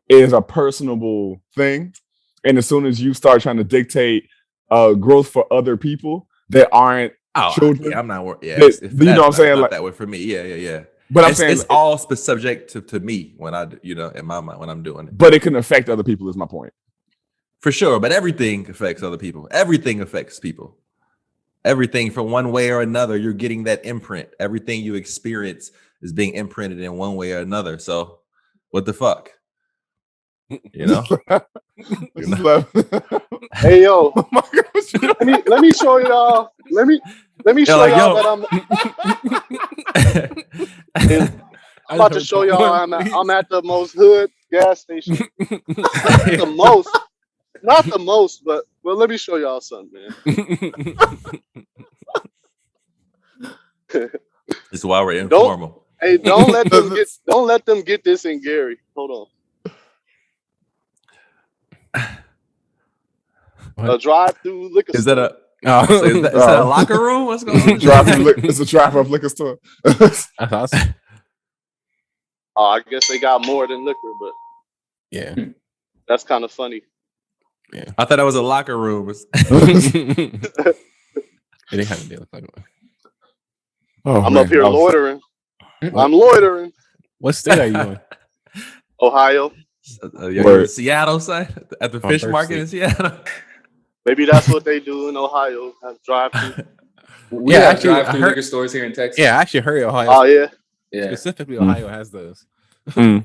is a personable thing, and as soon as you start trying to dictate growth for other people that aren't children, I'm not worried. Yeah, you know what I'm saying? Like that way for me. Yeah. But I'm saying it's all subject to me when I, in my mind when I'm doing it. But it can affect other people. Is my point. For sure, but everything affects other people. Everything affects people. Everything from one way or another, you're getting that imprint. Everything you experience is being imprinted in one way or another. So, what the fuck? You know? Hey yo, oh my gosh. let me show y'all. Let me show y'all that I'm about to show y'all I'm at the most hood gas station. Not the most, but let me show y'all something, man. This is why we're informal. Don't let them get this in Gary. Hold on. A drive-through liquor store. Is that a locker room? What's going on? It's a drive-up liquor store. That's awesome. Oh, I guess they got more than liquor, but yeah, that's kind of funny. Yeah, I thought that was a locker room. It didn't have to be a locker room. I'm up here loitering. I'm loitering. What state are you in? Ohio. Seattle side at the fish market in Seattle. Maybe that's what they do in Ohio. Have drive-through. We have drive-through liquor stores here in Texas. Yeah, I actually heard Ohio. Oh yeah. Specifically, Ohio has those. I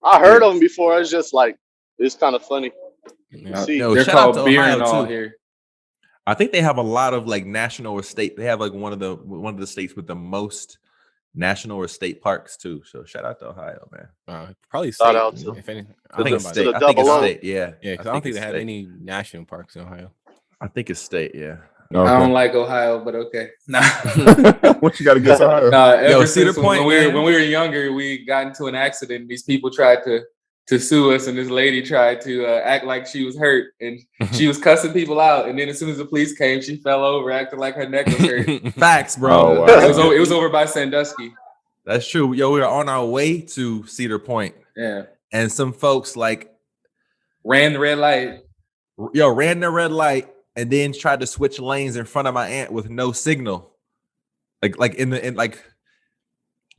heard of them before. It's just like it's kind of funny. See, they're called beer and all here. I think they have a lot of like national or state. They have like one of the states with the most national or state parks too. So shout out to Ohio, man. Probably state. Shout out to if any, I think it's state. I think it's state. Yeah. Because I don't think they have any national parks in Ohio. I think it's state. Yeah. Okay. I don't like Ohio, but okay. Nah. What you got against Ohio? Ever since when we were younger, we got into an accident. These people tried to sue us, and this lady tried to act like she was hurt, and she was cussing people out. And then as soon as the police came, she fell over, acting like her neck was hurt. Facts, bro. Oh, wow. It was over by Sandusky. That's true. Yo, we were on our way to Cedar Point. Yeah. And some folks like ran the red light. Ran the red light and then tried to switch lanes in front of my aunt with no signal. Like in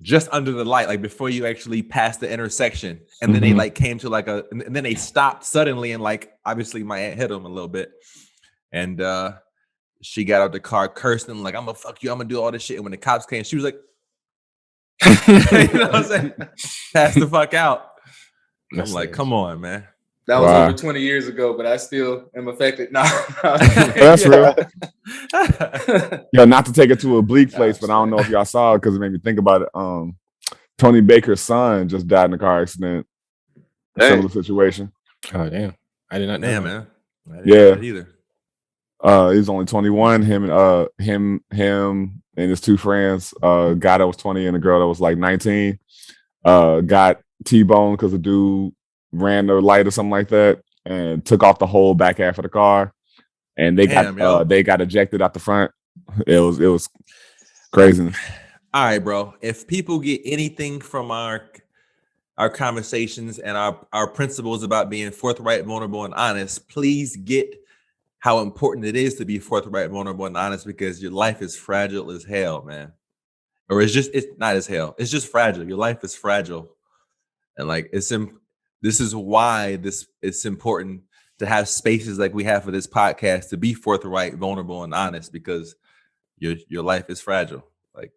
just under the light, like before you actually pass the intersection. And then they like came to like and then they stopped suddenly, and like obviously my aunt hit them a little bit. And she got out the car cursing, like, I'm gonna fuck you, I'm gonna do all this shit. And when the cops came, she was like, you know what I'm saying? Pass the fuck out. I'm like, come on, man. That was over 20 years ago, but I still am affected. No. That's real. Not to take it to a bleak place, but I don't know if y'all saw it because it made me think about it. Tony Baker's son just died in a car accident. Similar situation. Oh, damn. I did not know. Man. I didn't know that either. He's only 21. Him and his two friends, a guy that was 20 and a girl that was like 19, got T-boned because the dude ran the light or something like that and took off the whole back half of the car, and they got ejected out the front. It was crazy. All right, bro. If people get anything from our conversations and our principles about being forthright, vulnerable, and honest, please get how important it is to be forthright, vulnerable, and honest, because your life is fragile as hell, man. Or it's not as hell. It's just fragile. Your life is fragile. And like this is why it's important to have spaces like we have for this podcast to be forthright, vulnerable, and honest, because your life is fragile. Like,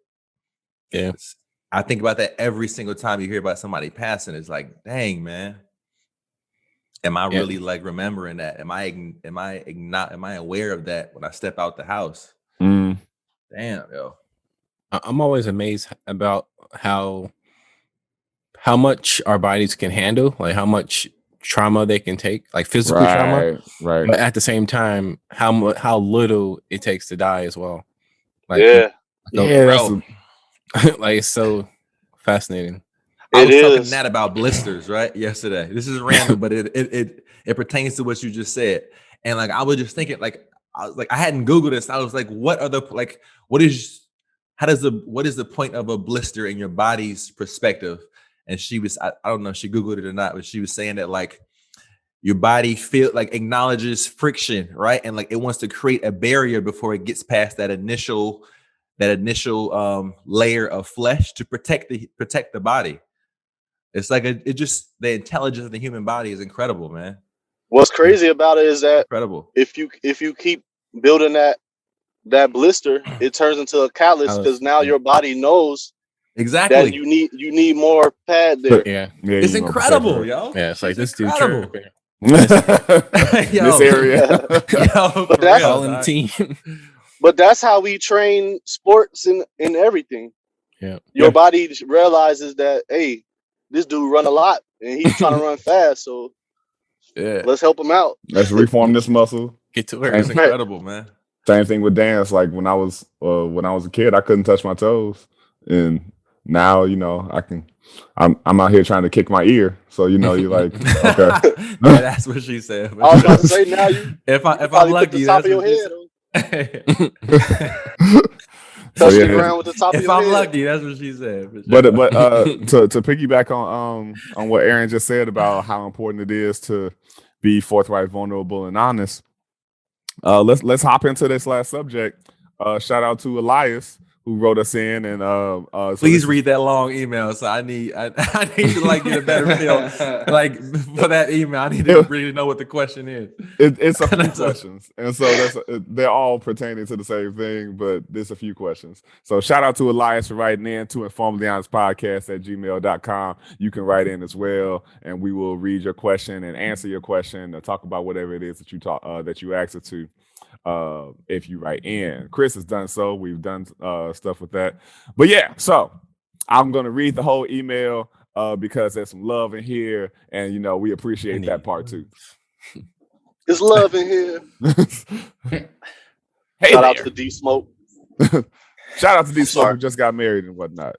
yeah, I think about that every single time you hear about somebody passing. It's like, dang, man. Am I really like remembering that? Am I aware of that when I step out the house? Damn, yo. I'm always amazed about how much our bodies can handle, like how much trauma they can take, like physical trauma. Right. But at the same time, how little it takes to die as well. Like, bro. Like, it's so fascinating. I was talking that about blisters, right? Yesterday. This is random, but it pertains to what you just said. And like, I was just thinking, like, I hadn't Googled this. I was like, what is the point of a blister in your body's perspective? And she was, I don't know if she Googled it or not, but she was saying that like your body acknowledges friction, right? And like it wants to create a barrier before it gets past that initial layer of flesh to protect the body. It's like the intelligence of the human body is incredible, man. What's crazy about it is that incredible. If you keep building that blister, it turns into a callus because now your body knows exactly that you need more pad there. Yeah, it's incredible, yo. Yeah, it's like this dude. This area. But that's all in the team. But that's how we train sports and everything. Yeah, your body realizes that, hey, this dude run a lot and he's trying to run fast, so let's help him out. Let's reform this muscle. Get to work. It's incredible, man. Same thing with dance. Like when I was a kid, I couldn't touch my toes, and now I'm out here trying to kick my ear. So you're like, okay. Yeah, that's what she said. I was about to say, now you if I'm lucky, top of your head. Touch the ground with the top of if your I'm head. lucky, that's what she said. Sure. But to piggyback on what Aaron just said about how important it is to be forthright, vulnerable, and honest. Let's hop into this last subject. Shout out to Elias who wrote us in, and please read that long email. So I need to get a better feel for that email. I need to really know what the question is. It's a few questions, and so they're all pertaining to the same thing, but there's a few questions. So shout out to Elias for writing in to InforMILLy@gmail.com. You can write in as well, and we will read your question and answer your question or talk about whatever it is that you asked it to. If you write in. Chris has done so. We've done stuff with that. But yeah, so I'm going to read the whole email because there's some love in here, and we appreciate that part too. There's love in here. Shout out to D Smoke. Shout out to D Smoke who just got married and whatnot.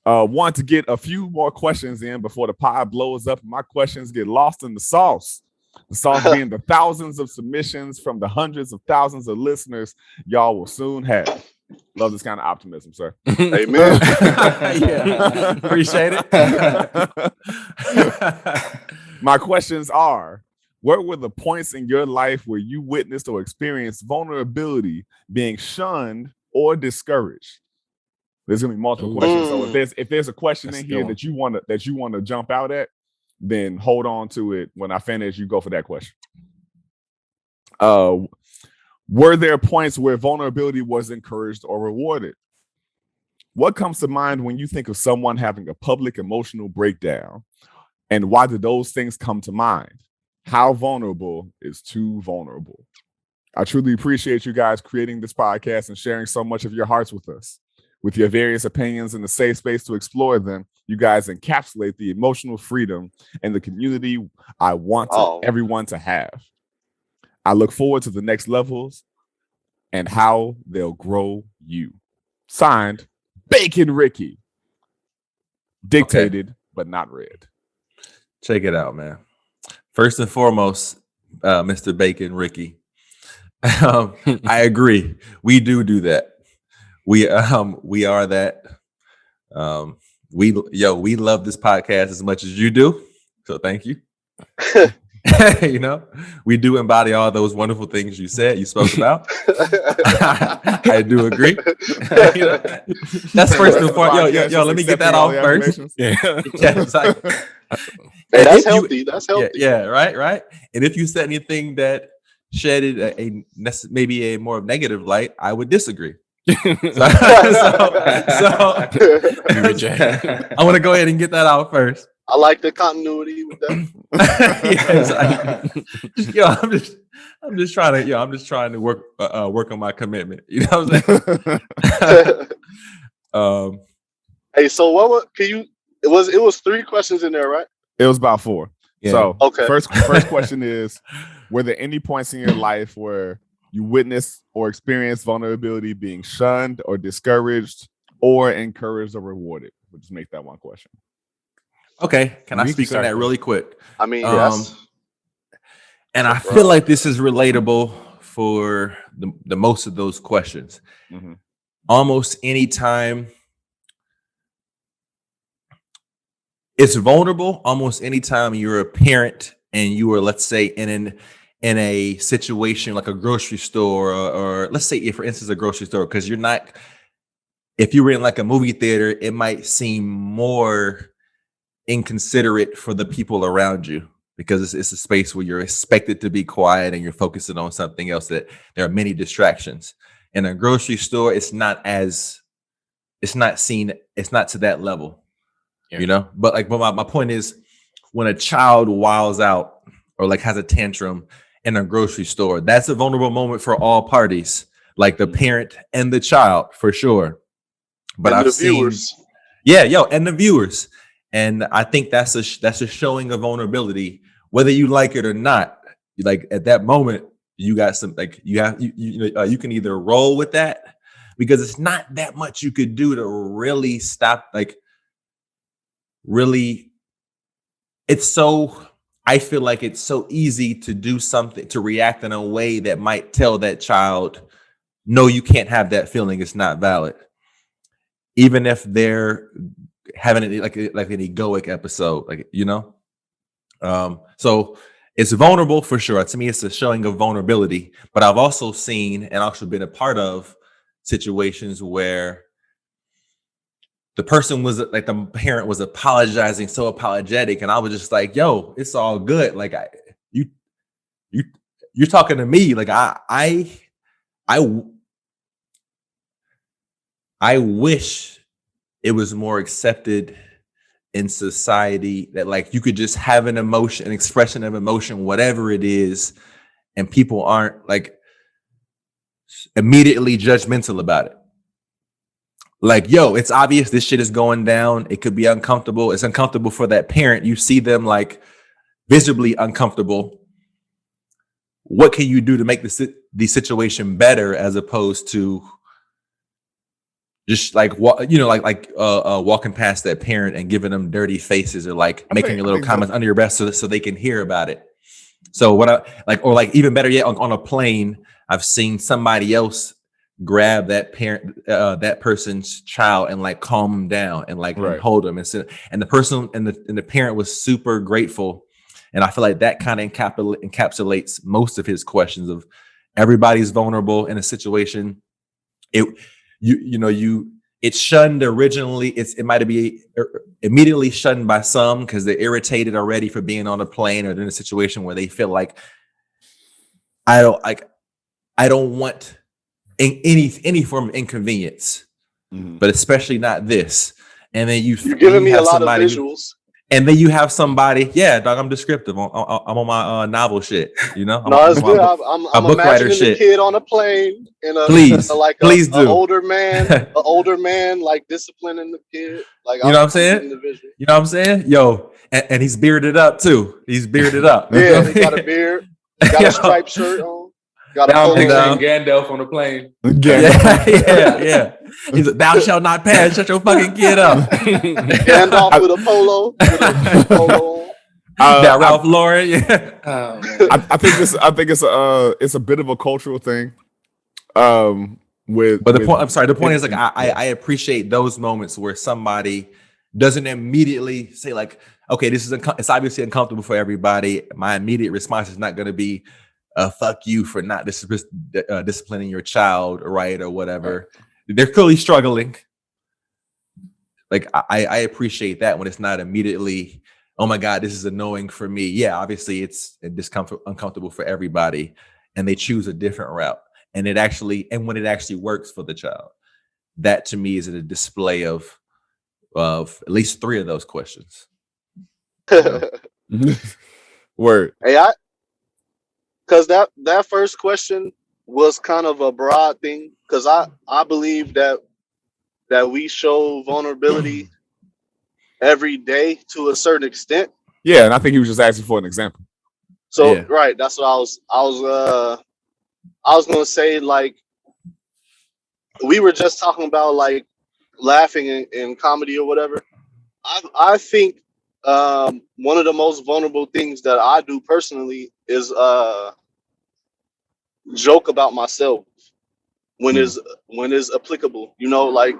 Want to get a few more questions in before the pod blows up and my questions get lost in the sauce. The sauce being the thousands of submissions from the hundreds of thousands of listeners y'all will soon have. Love this kind of optimism, sir. Amen. Yeah, appreciate it. My questions are, what were the points in your life where you witnessed or experienced vulnerability, being shunned or discouraged? There's gonna be multiple questions. So if there's a question in here that you want to jump out at, then hold on to it. When I finish, you go for that question. Were there points where vulnerability was encouraged or rewarded? What comes to mind when you think of someone having a public emotional breakdown? And why do those things come to mind? How vulnerable is too vulnerable? I truly appreciate you guys creating this podcast and sharing so much of your hearts with us. With your various opinions and the safe space to explore them, you guys encapsulate the emotional freedom and the community I want everyone to have. I look forward to the next levels and how they'll grow you. Signed, Bacon Ricky. Dictated, but not read. Check it out, man. First and foremost, Mr. Bacon, Ricky, I agree. We do that. We are that. We love this podcast as much as you do. So thank you. You know, we do embody all those wonderful things you spoke about. I do agree. You know, that's first and foremost. Yo, let me get that off first. Yeah, exactly. Hey, that's healthy. That's healthy. Yeah, right. And if you said anything that shedded maybe a more negative light, I would disagree. So I want to go ahead and get that out first. I like the continuity with that. I'm just trying to work on my commitment. You know what I'm saying? Hey, so it was 3 questions in there, right? It was about 4. Yeah. So okay. First question is, were there any points in your life where you witnessed or experienced vulnerability being shunned or discouraged or encouraged or rewarded? We'll just make that one question. Okay, can I speak on that really quick? I mean, yes. And I feel like this is relatable for the most of those questions. Mm-hmm. Almost any time it's vulnerable, almost any time you're a parent and you are, let's say, in a situation like a grocery store or let's say, for instance, a grocery store, because you're not, if you were in like a movie theater, it might seem more inconsiderate for the people around you because it's a space where you're expected to be quiet and you're focusing on something else, that there are many distractions. In a grocery store, it's not to that level, you know? But my point is, when a child wiles out or like has a tantrum in a grocery store, that's a vulnerable moment for all parties, like the parent and the child for sure. But and I've seen, and the viewers. And I think that's a showing of vulnerability, whether you like it or not. Like at that moment, you got some, like you can either roll with that because it's not that much you could do to really stop. Like really, I feel like it's so easy to do something, to react in a way that might tell that child, no, you can't have that feeling. It's not valid. Even if they're having like an egoic episode, like, you know? So it's vulnerable for sure. To me, it's a showing of vulnerability, but I've also seen and also been a part of situations where the person was like, the parent was apologizing, so apologetic. And I was just like, yo, it's all good. Like you're talking to me. Like I wish it was more accepted in society that like you could just have an emotion, an expression of emotion, whatever it is, and people aren't like immediately judgmental about it. Like, yo, it's obvious this shit is going down. It could be uncomfortable. It's uncomfortable for that parent. You see them like visibly uncomfortable. What can you do to make the situation better, as opposed to just like walking past that parent and giving them dirty faces, or like making your little comments under your breath so they can hear about it. So even better yet, on a plane, I've seen somebody else grab that parent, that person's child, and like calm them down and like hold them, and the person and the parent was super grateful. And I feel like that kind of encapsulates most of his questions of everybody's vulnerable in a situation. It's shunned originally. It might be immediately shunned by some because they're irritated already for being on a plane or in a situation where they feel like I don't want any form of inconvenience, but especially not this. And then you're giving me a lot of visuals. And then you have somebody, dog, I'm descriptive. I'm on my novel shit, you know? No, it's good. I'm book writer imagining the kid on a plane and please do. An older man, like disciplining the kid. Like, you know what I'm saying? You know what I'm saying? Yo, and he's bearded up too. He's bearded up. Yeah, he got a beard. Got a striped shirt on. Got a Gandalf on the plane. Yeah. He's like, thou shalt not pass. Shut your fucking kid up. Gandalf with a polo. That Ralph Lauren. Yeah. I think it's a bit of a cultural thing. The point is like I appreciate those moments where somebody doesn't immediately say like, okay, this is it's obviously uncomfortable for everybody. My immediate response is not going to be fuck you for not disciplining your child, right, or whatever. Right. They're clearly struggling. Like I appreciate that when it's not immediately, oh my God, this is annoying for me. Yeah, obviously it's uncomfortable for everybody, and they choose a different route. And when it actually works for the child, that to me is a display of at least 3 of those questions. Word. Hey, because that first question was kind of a broad thing, because I believe that we show vulnerability every day to a certain extent. Yeah, and I think he was just asking for an example. So right, that's what I was gonna say. Like, we were just talking about like laughing in comedy or whatever. I think one of the most vulnerable things that I do personally is joke about myself when is applicable. You know, like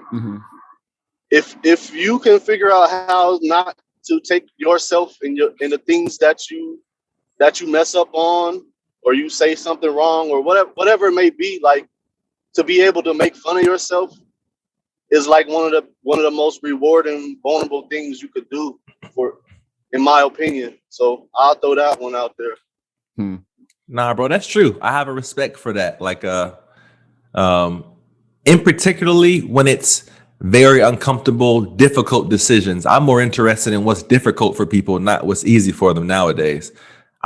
if you can figure out how not to take yourself in the things that you mess up on, or you say something wrong, or whatever it may be, like, to be able to make fun of yourself is like one of the most rewarding, vulnerable things you could do, in my opinion. So I'll throw that one out there. Nah, bro, that's true. I have a respect for that. Like, in particularly when it's very uncomfortable, difficult decisions. I'm more interested in what's difficult for people, not what's easy for them nowadays.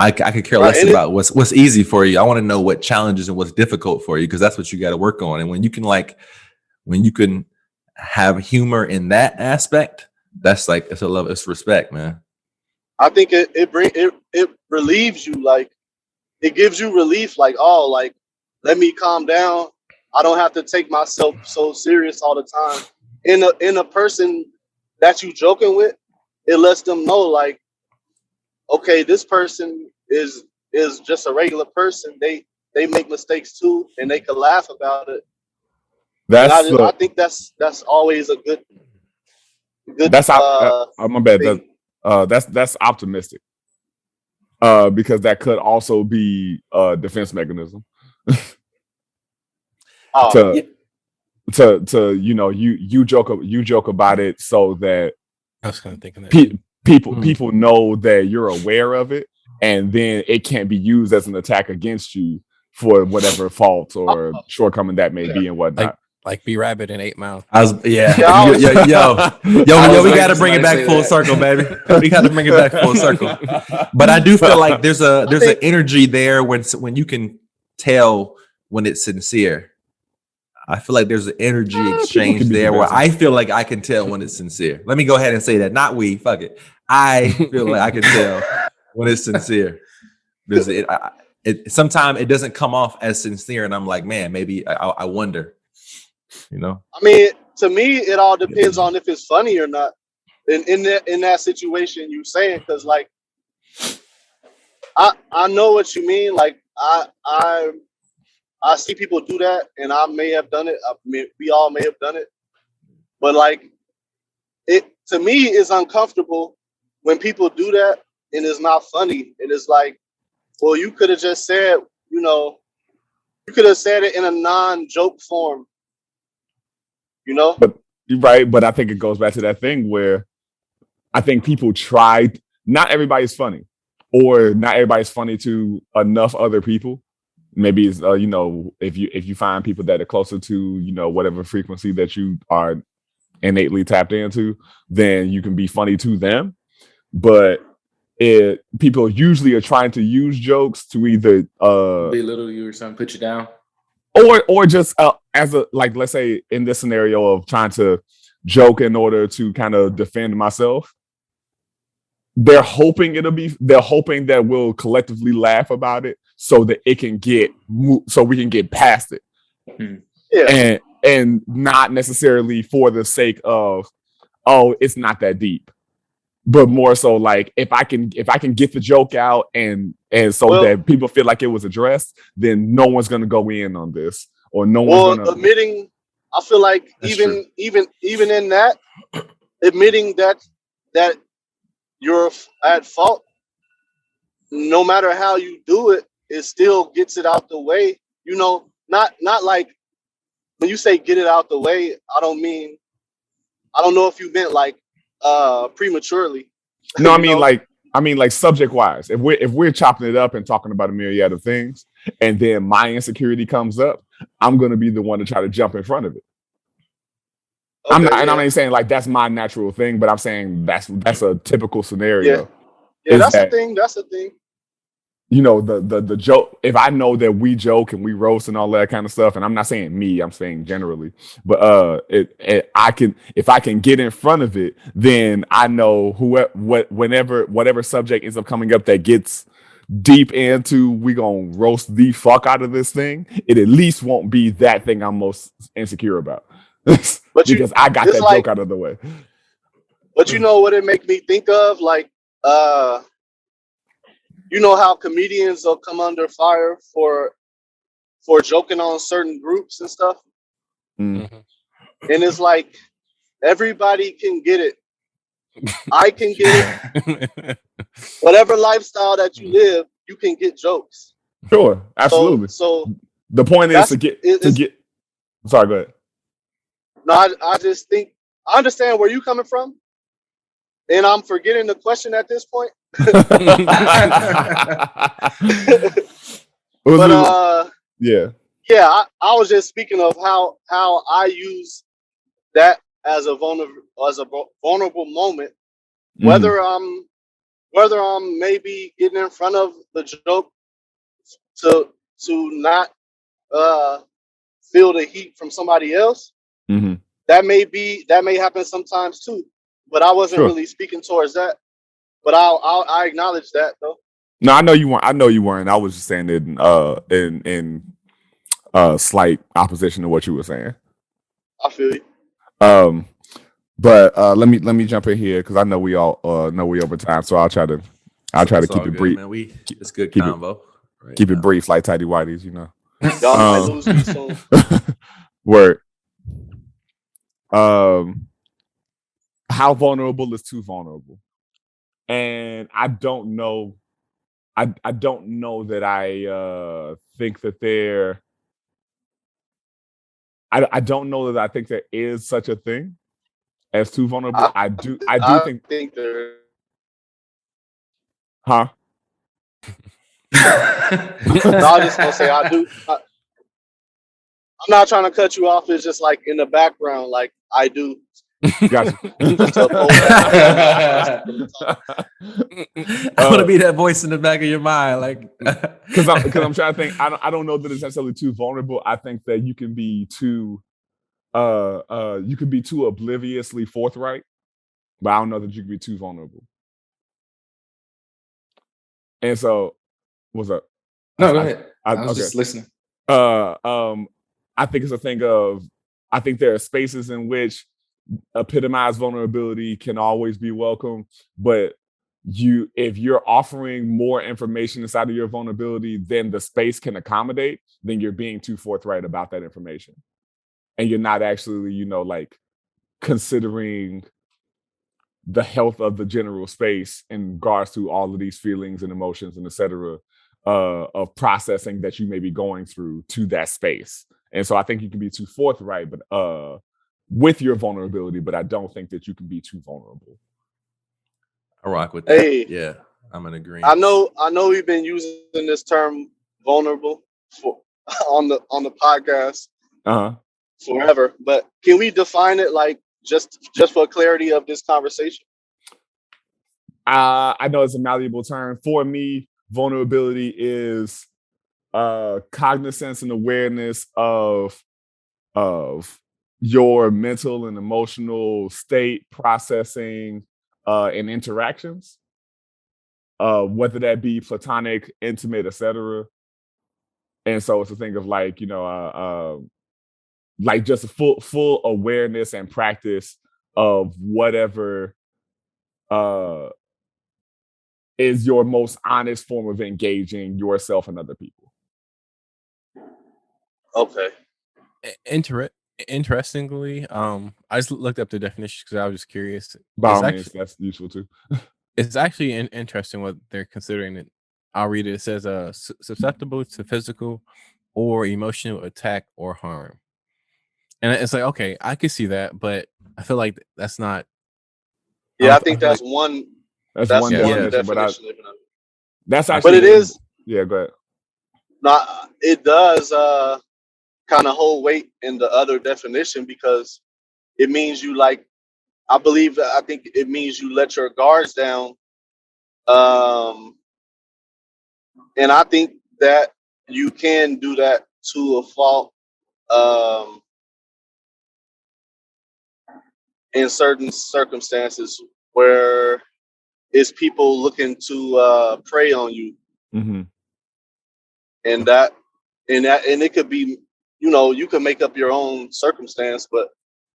I could care less about what's easy for you. I want to know what challenges and what's difficult for you, because that's what you got to work on. And when you can have humor in that aspect, that's like, it's respect, man. I think it relieves you, like it gives you relief, like, oh, like, let me calm down. I don't have to take myself so serious all the time. In a person that you joking with, it lets them know, like, okay, this person is just a regular person. They make mistakes too, and they can laugh about it. I think that's always a good. That's my bad. That's optimistic. Because that could also be a defense mechanism. To you joke about it so that I was kind of thinking that people know that you're aware of it, and then it can't be used as an attack against you for whatever fault or shortcoming that may be and whatnot. Like B-Rabbit in 8 Mile. Yo, we got to bring it back full circle, baby. We got to bring it back full circle. But I do feel like there's an energy there when you can tell when it's sincere. I feel like there's an energy exchange there where I feel like I can tell when it's sincere. Let me go ahead and say that. Not we. Fuck it. I feel like I can tell when it's sincere. Sometimes it doesn't come off as sincere, and I'm like, man, maybe I wonder. You know, I mean, to me, it all depends on if it's funny or not. In that situation, you saying, because like, I know what you mean. Like, I see people do that, and I may have done it. I mean, we all may have done it, but like, it to me is uncomfortable when people do that and it's not funny. And it's like, well, you could have just said, you could have said it in a non-joke form. But you're right. But I think it goes back to that thing where I think people tried. Not everybody's funny, or not everybody's funny to enough other people. Maybe it's if you find people that are closer to whatever frequency that you are innately tapped into, then you can be funny to them. But people usually are trying to use jokes to either belittle you or something, put you down. Or just as a, like, let's say in this scenario of trying to joke in order to kind of defend myself, they're hoping that we'll collectively laugh about it so that it can so we can get past it. Yeah. And not necessarily for the sake of, oh, it's not that deep. but more so like if I can get the joke out and so that people feel like it was addressed, then no one's gonna go in on this, or no one's gonna admitting. I feel like even in that, admitting that you're at fault, no matter how you do it, it still gets it out the way. You know, not like when you say get it out the way, I don't know if you meant like prematurely. No, I mean like subject wise. If we're chopping it up and talking about a myriad of things, and then my insecurity comes up, I'm gonna be the one to try to jump in front of it. Okay, I'm not saying like that's my natural thing, but I'm saying that's a typical scenario. Yeah, that's the thing. That's the thing. You know, the joke, if I know that we joke and we roast and all that kind of stuff, and I'm not saying me, I'm saying generally, but if I can get in front of it, then I know whatever subject ends up coming up that gets deep into, we gonna roast the fuck out of this thing, it at least won't be that thing I'm most insecure about. Because I got that joke out of the way. But you know what it make me think of? Like you know how comedians will come under fire for joking on certain groups and stuff? Mm-hmm. And it's like everybody can get it. I can get it. Whatever lifestyle that you live, you can get jokes. Sure, absolutely. So the point is to get sorry, go ahead. No, I just think I understand where you're coming from. And I'm forgetting the question at this point. But I was just speaking of how I use that as a vulnerable moment, whether I'm maybe getting in front of the joke to not feel the heat from somebody else. Mm-hmm. That may happen sometimes too. But I wasn't really speaking towards that. But I acknowledge that though. No, I know you weren't. I was just saying it in slight opposition to what you were saying. I feel you. But let me jump in here because I know we all know we over time, so I'll try to keep it brief. Man. It's good combo. Keep it brief like tidy whities, you know. Y'all might lose me soon. Word. How vulnerable is too vulnerable? And I don't know. I don't know that I think that there. I don't know that I think there is such a thing as too vulnerable. I do think there. Huh? No, I'm just gonna say I do. I'm not trying to cut you off. It's just like in the background, like I do. Gotcha. I want to be that voice in the back of your mind, like because I'm trying to think. I don't know that it's necessarily too vulnerable. I think that you can be too obliviously forthright, but I don't know that you can be too vulnerable. And so, what's up? No, go ahead. I was just listening. I think it's a thing of. I think there are spaces in which epitomized vulnerability can always be welcome, but if you're offering more information inside of your vulnerability than the space can accommodate, then you're being too forthright about that information, and you're not actually, like considering the health of the general space in regards to all of these feelings and emotions and etc. Of processing that you may be going through to that space. And so I think you can be too forthright, but with your vulnerability, but I don't think that you can be too vulnerable. I rock with that. Hey, yeah, I'm in agreement. I know we've been using this term vulnerable on the podcast forever, but can we define it like just for clarity of this conversation? I know it's a malleable term. For me, vulnerability is cognizance and awareness of your mental and emotional state processing and interactions, whether that be platonic, intimate, etc. And so it's a thing of like, like just a full awareness and practice of whatever is your most honest form of engaging yourself and other people. Okay. Interestingly, I just looked up the definition because I was just curious. By all means, that's useful too. It's actually interesting what they're considering it. I'll read it. It says susceptible to physical or emotional attack or harm. And it's like, okay, I can see that, but I feel like that's not. Yeah, I think that's one. That's one definition, but that's actually. But it is. Yeah, go ahead. Not. It does kind of hold weight in the other definition because it means you like. I think it means you let your guards down. And I think that you can do that to a fault. In certain circumstances where it's people looking to prey on you, and it could be, you can make up your own circumstance, but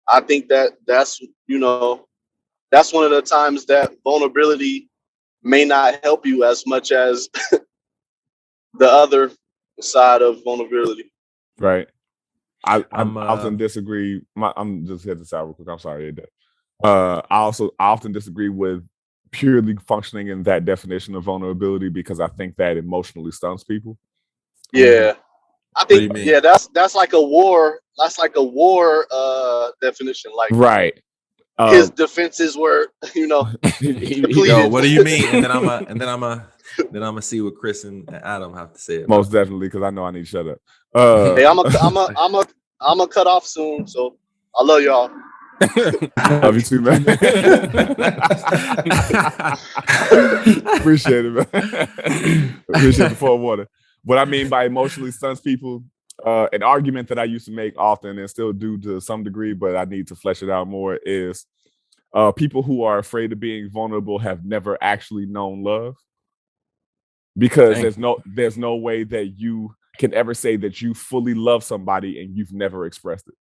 I think that's one of the times that vulnerability may not help you as much as the other side of vulnerability. Right. I often disagree. I'm just here to say real quick. I'm sorry. I often disagree with purely functioning in that definition of vulnerability because I think that emotionally stuns people. Yeah, I think that's like a war. That's like a war definition. Like right. His defenses were, Yo, what do you mean? And then I'm gonna see what Chris and Adam have to say. Most definitely, because I know I need to shut up. Hey, I'm a cut off soon, so I love y'all. Love you too, man. Appreciate it, man. Appreciate the full water. What I mean by emotionally stuns people, an argument that I used to make often and still do to some degree, but I need to flesh it out more, is people who are afraid of being vulnerable have never actually known love. Because there's no way that you can ever say that you fully love somebody and you've never expressed it.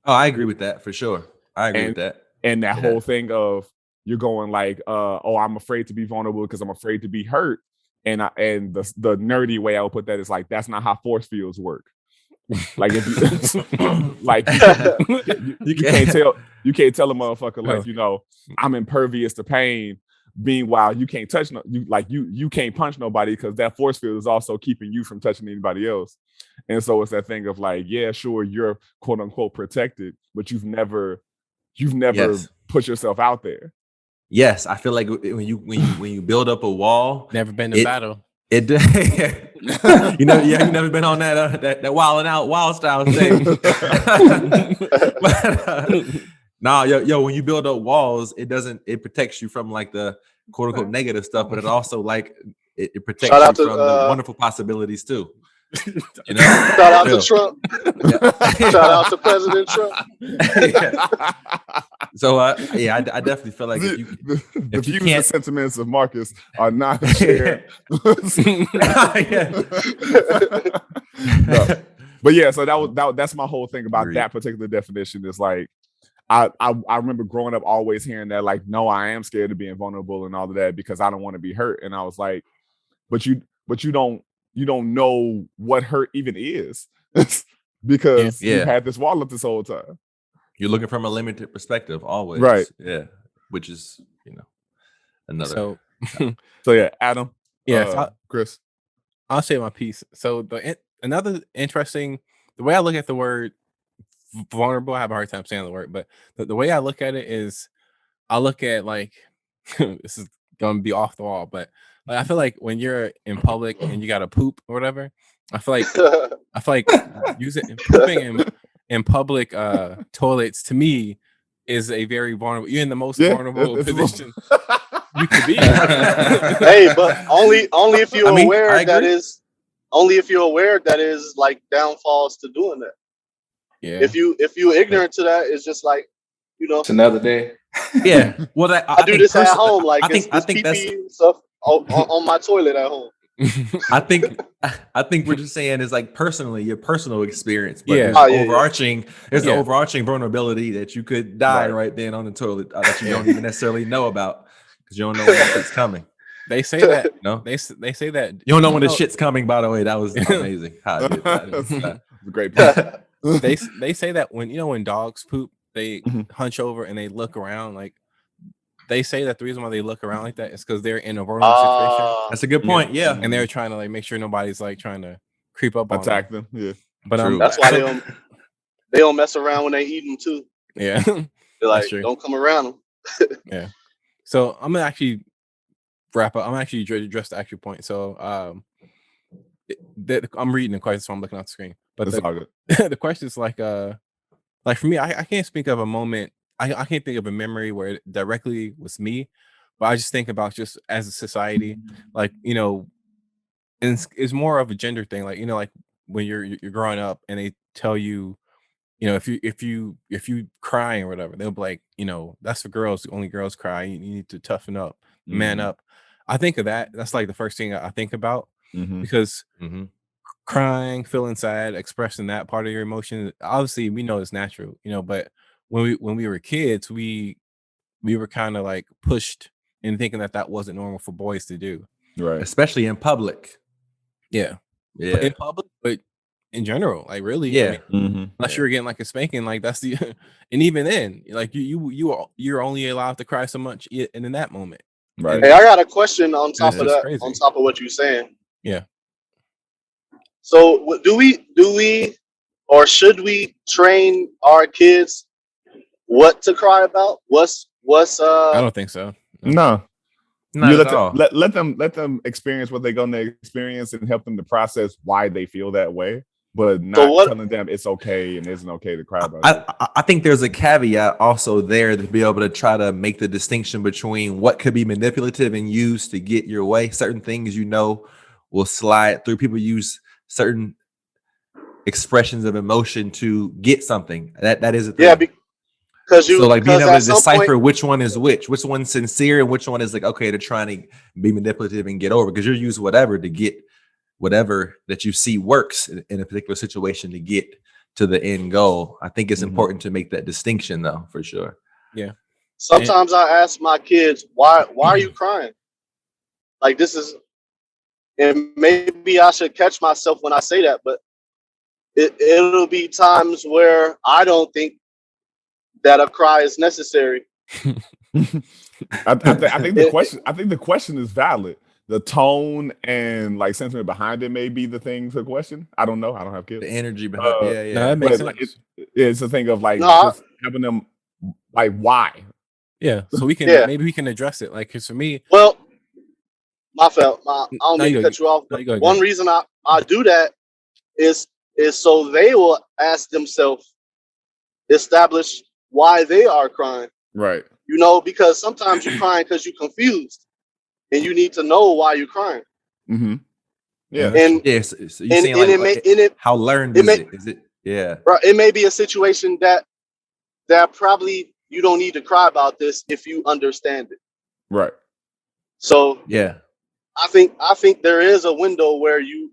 Oh, I agree with that for sure. I agree with that. And that whole thing of you're going like, I'm afraid to be vulnerable because I'm afraid to be hurt. And the nerdy way I would put that is like, that's not how force fields work. Like if you like you can't tell a motherfucker like, I'm impervious to pain. Meanwhile, you can't touch you can't punch nobody because that force field is also keeping you from touching anybody else. And so it's that thing of like, yeah, sure, you're quote unquote protected, but you've never put yourself out there. Yes, I feel like when you build up a wall, never been in battle. You've never been on that wilding out wild style thing. But, when you build up walls, it protects you from like the quote unquote negative stuff, but it also like it protects you from the wonderful possibilities too. Shout out to Trump. Shout out to President Trump. So I definitely feel like if you can't, the sentiments of Marcus are not shared. No. But yeah, so that's my whole thing about that particular definition. Is like I remember growing up always hearing that like, no, I am scared of being vulnerable and all of that because I don't want to be hurt. And I was like, but you don't know what hurt even is because you've had this wall up this whole time. You're looking from a limited perspective always. Right. Yeah. Which is, another. So yeah, Adam. Yeah. Chris. I'll say my piece. So another interesting, the way I look at the word vulnerable, I have a hard time saying the word, but the way I look at it is I look at like, this is going to be off the wall, but like, I feel like when you're in public and you got to poop or whatever, I feel like pooping in public toilets to me is a very vulnerable. You're in the most vulnerable position you could be. Hey, but only if you're aware that is only if you're aware that is like downfalls to doing that. Yeah. If you're ignorant to that, it's just like, it's another day. Yeah. Well, I do this at home. Like I think that's stuff on my toilet at home. I think what you're saying is like personally, your personal experience, but Yeah. there's overarching, there's Yeah. the overarching vulnerability that you could die right then on the toilet that you don't even necessarily know about because you don't know when the shit's coming. They say that. No, they say that you don't know when the shit's coming. By the way, that was amazing. How I did that. That's a great point. they say that when dogs poop, they hunch over and they look around. Like they say that the reason why they look around like that is because they're in a vulnerable situation. That's a good point. Yeah, and they're trying to like make sure nobody's like trying to creep up on attack them. Yeah, but that's why they don't mess around when they eat them too. Yeah, they're like, don't come around them. Yeah. So I'm gonna actually wrap up. I'm actually address the actual point. So I'm reading the question, so I'm looking off the screen. But the question is like for me, I can't speak of a moment. I can't think of a memory where it directly was me, but I just think about just as a society, like and it's more of a gender thing. Like like when you're growing up and they tell you, if you crying or whatever, they'll be like, that's for girls. Only girls cry. You need to toughen up, man up. I think of that. That's like the first thing I think about because crying, feeling sad, expressing that part of your emotion. Obviously, we know it's natural, but when we were kids, we were kind of like pushed in thinking that wasn't normal for boys to do, right? Especially in public. Yeah. Yeah. In public, but in general, like really, yeah. Unless you're getting like a spanking, like that's the, and even then, like you're only allowed to cry so much in that moment. Right. Hey, I got a question on top of that. Crazy. On top of what you're saying. Yeah. So do we, or should we train our kids what to cry about? What's I don't think so. No. Not at all. Let them experience what they're gonna experience and help them to process why they feel that way, but not telling them it's okay and isn't okay to cry about it. I think there's a caveat also there to be able to try to make the distinction between what could be manipulative and used to get your way. Certain things will slide through. People use certain expressions of emotion to get something. That is a thing. Yeah, because being able to decipher which one is which one's sincere and which one is like, okay, they're trying to be manipulative and get over, because you'll use whatever to get whatever that you see works in a particular situation to get to the end goal. I think it's important to make that distinction though, for sure. Yeah. Sometimes I ask my kids, why are you crying? Like this is, and maybe I should catch myself when I say that, but it'll be times where I don't think that a cry is necessary. I think the question is valid. The tone and like sentiment behind it may be the thing to question. I don't know. I don't have kids. The energy behind yeah. No, that makes sense. It's a thing of like just having them like why. Yeah. So we can maybe we can address it. Like, cause for me, well, I don't mean to cut you off. But one reason I do that is so they will ask themselves, establish why they are crying. Right. Because sometimes you're crying because you're confused and you need to know why you're crying. Mm-hmm. Yeah. And so you're saying how learned is it? Is it? Yeah. It may be a situation that probably you don't need to cry about this if you understand it. Right. So yeah, I think there is a window where you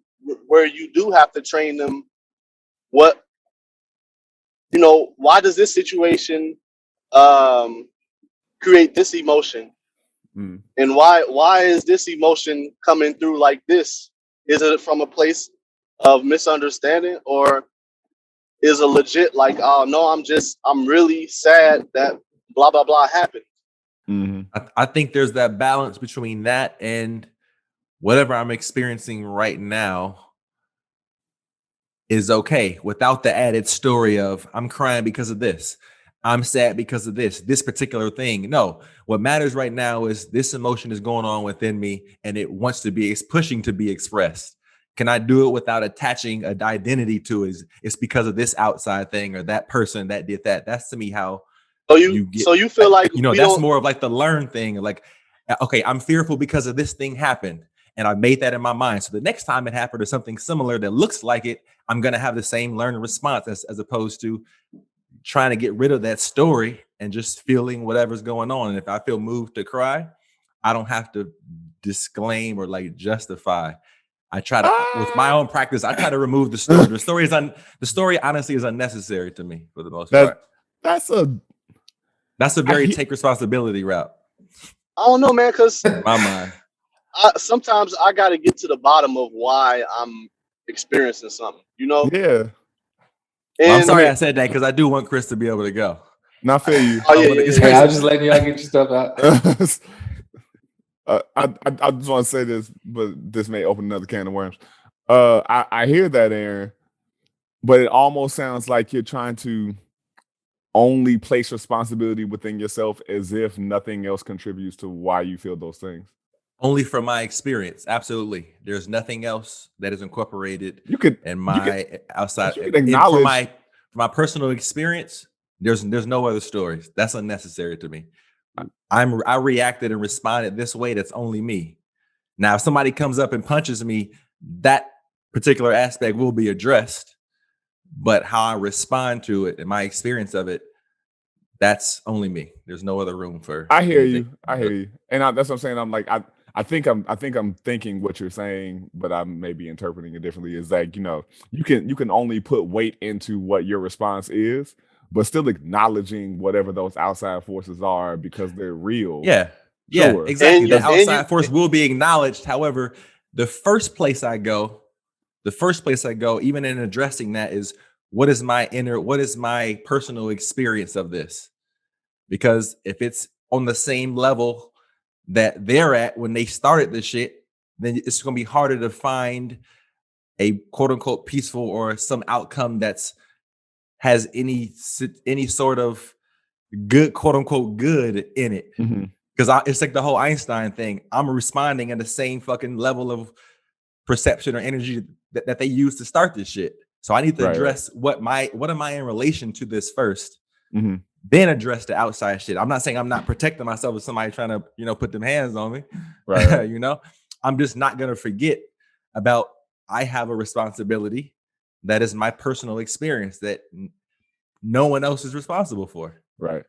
do have to train them what, why does this situation create this emotion? And why is this emotion coming through like this? Is it from a place of misunderstanding, or is it legit like, oh no, I'm really sad that blah blah blah happened? I think there's that balance between that and whatever I'm experiencing right now is okay, without the added story of I'm crying because of this, I'm sad because of this particular thing. No, what matters right now is this emotion is going on within me and it wants to be, it's pushing to be expressed. Can I do it without attaching an identity to it? It's because of this outside thing or that person that did that. That's to me how you feel like, that's more of like the learn thing. Like, okay, I'm fearful because of this thing happened. And I made that in my mind. So the next time it happened or something similar that looks like it, I'm going to have the same learning response as opposed to trying to get rid of that story and just feeling whatever's going on. And if I feel moved to cry, I don't have to disclaim or like justify. I try to, with my own practice, I try to remove the story. The story honestly is unnecessary to me for the most part. That's a very take responsibility route. I don't know, man, because my mind. Sometimes I got to get to the bottom of why I'm experiencing something, you know? Yeah. Well, I'm sorry I said that because I do want Chris to be able to go. Not feel you. Oh, yeah. I'll just let y'all get your stuff out. I just want to say this, but this may open another can of worms. I hear that, Aaron, but it almost sounds like you're trying to only place responsibility within yourself as if nothing else contributes to why you feel those things. Only from my experience, absolutely. There's nothing else that is incorporated in my outside. For my personal experience, there's no other stories. That's unnecessary to me. I reacted and responded this way. That's only me. Now, if somebody comes up and punches me, that particular aspect will be addressed. But how I respond to it and my experience of it, that's only me. There's no other room for. I hear you, and that's what I'm saying. I'm like, I think I'm thinking what you're saying, but I may be interpreting it differently. Is like, you can only put weight into what your response is, but still acknowledging whatever those outside forces are because they're real. Yeah, exactly. The outside force will be acknowledged. However, the first place I go, even in addressing that, is what is my personal experience of this? Because if it's on the same level that they're at when they started this shit, then it's going to be harder to find a quote unquote peaceful or some outcome has any sort of good, quote unquote, good in it. Because it's like the whole Einstein thing. I'm responding at the same fucking level of perception or energy that they used to start this shit. So I need to address what am I in relation to this first, then address the outside shit. I'm not saying I'm not protecting myself if somebody trying to, put them hands on me. Right. I'm just not going to forget about I have a responsibility that is my personal experience that no one else is responsible for. Right.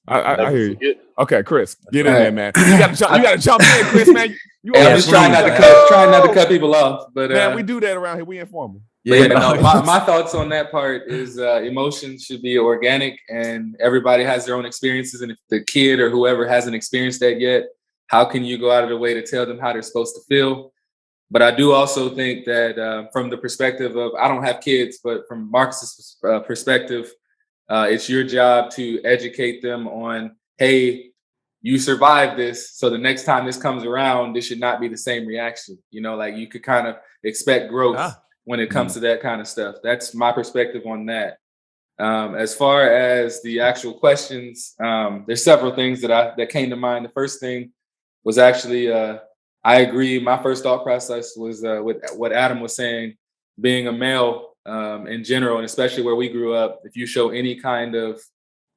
I hear you. Okay, Chris, get in there, man. You got to jump in, Chris, man. I'm just trying not to cut people off, but man, we do that around here. We informal. My thoughts on that part is emotions should be organic, and everybody has their own experiences. And if the kid or whoever hasn't experienced that yet, how can you go out of the way to tell them how they're supposed to feel? But I do also think that from the perspective of, I don't have kids, but from Marcus's perspective, it's your job to educate them on, hey, you survived this, so the next time this comes around, this should not be the same reaction. Like you could kind of expect growth when it comes to that kind of stuff. That's my perspective on that. As far as the actual questions, there's several things that came to mind. The first thing was actually, I agree. My first thought process was with what Adam was saying, being a male in general, and especially where we grew up, if you show any kind of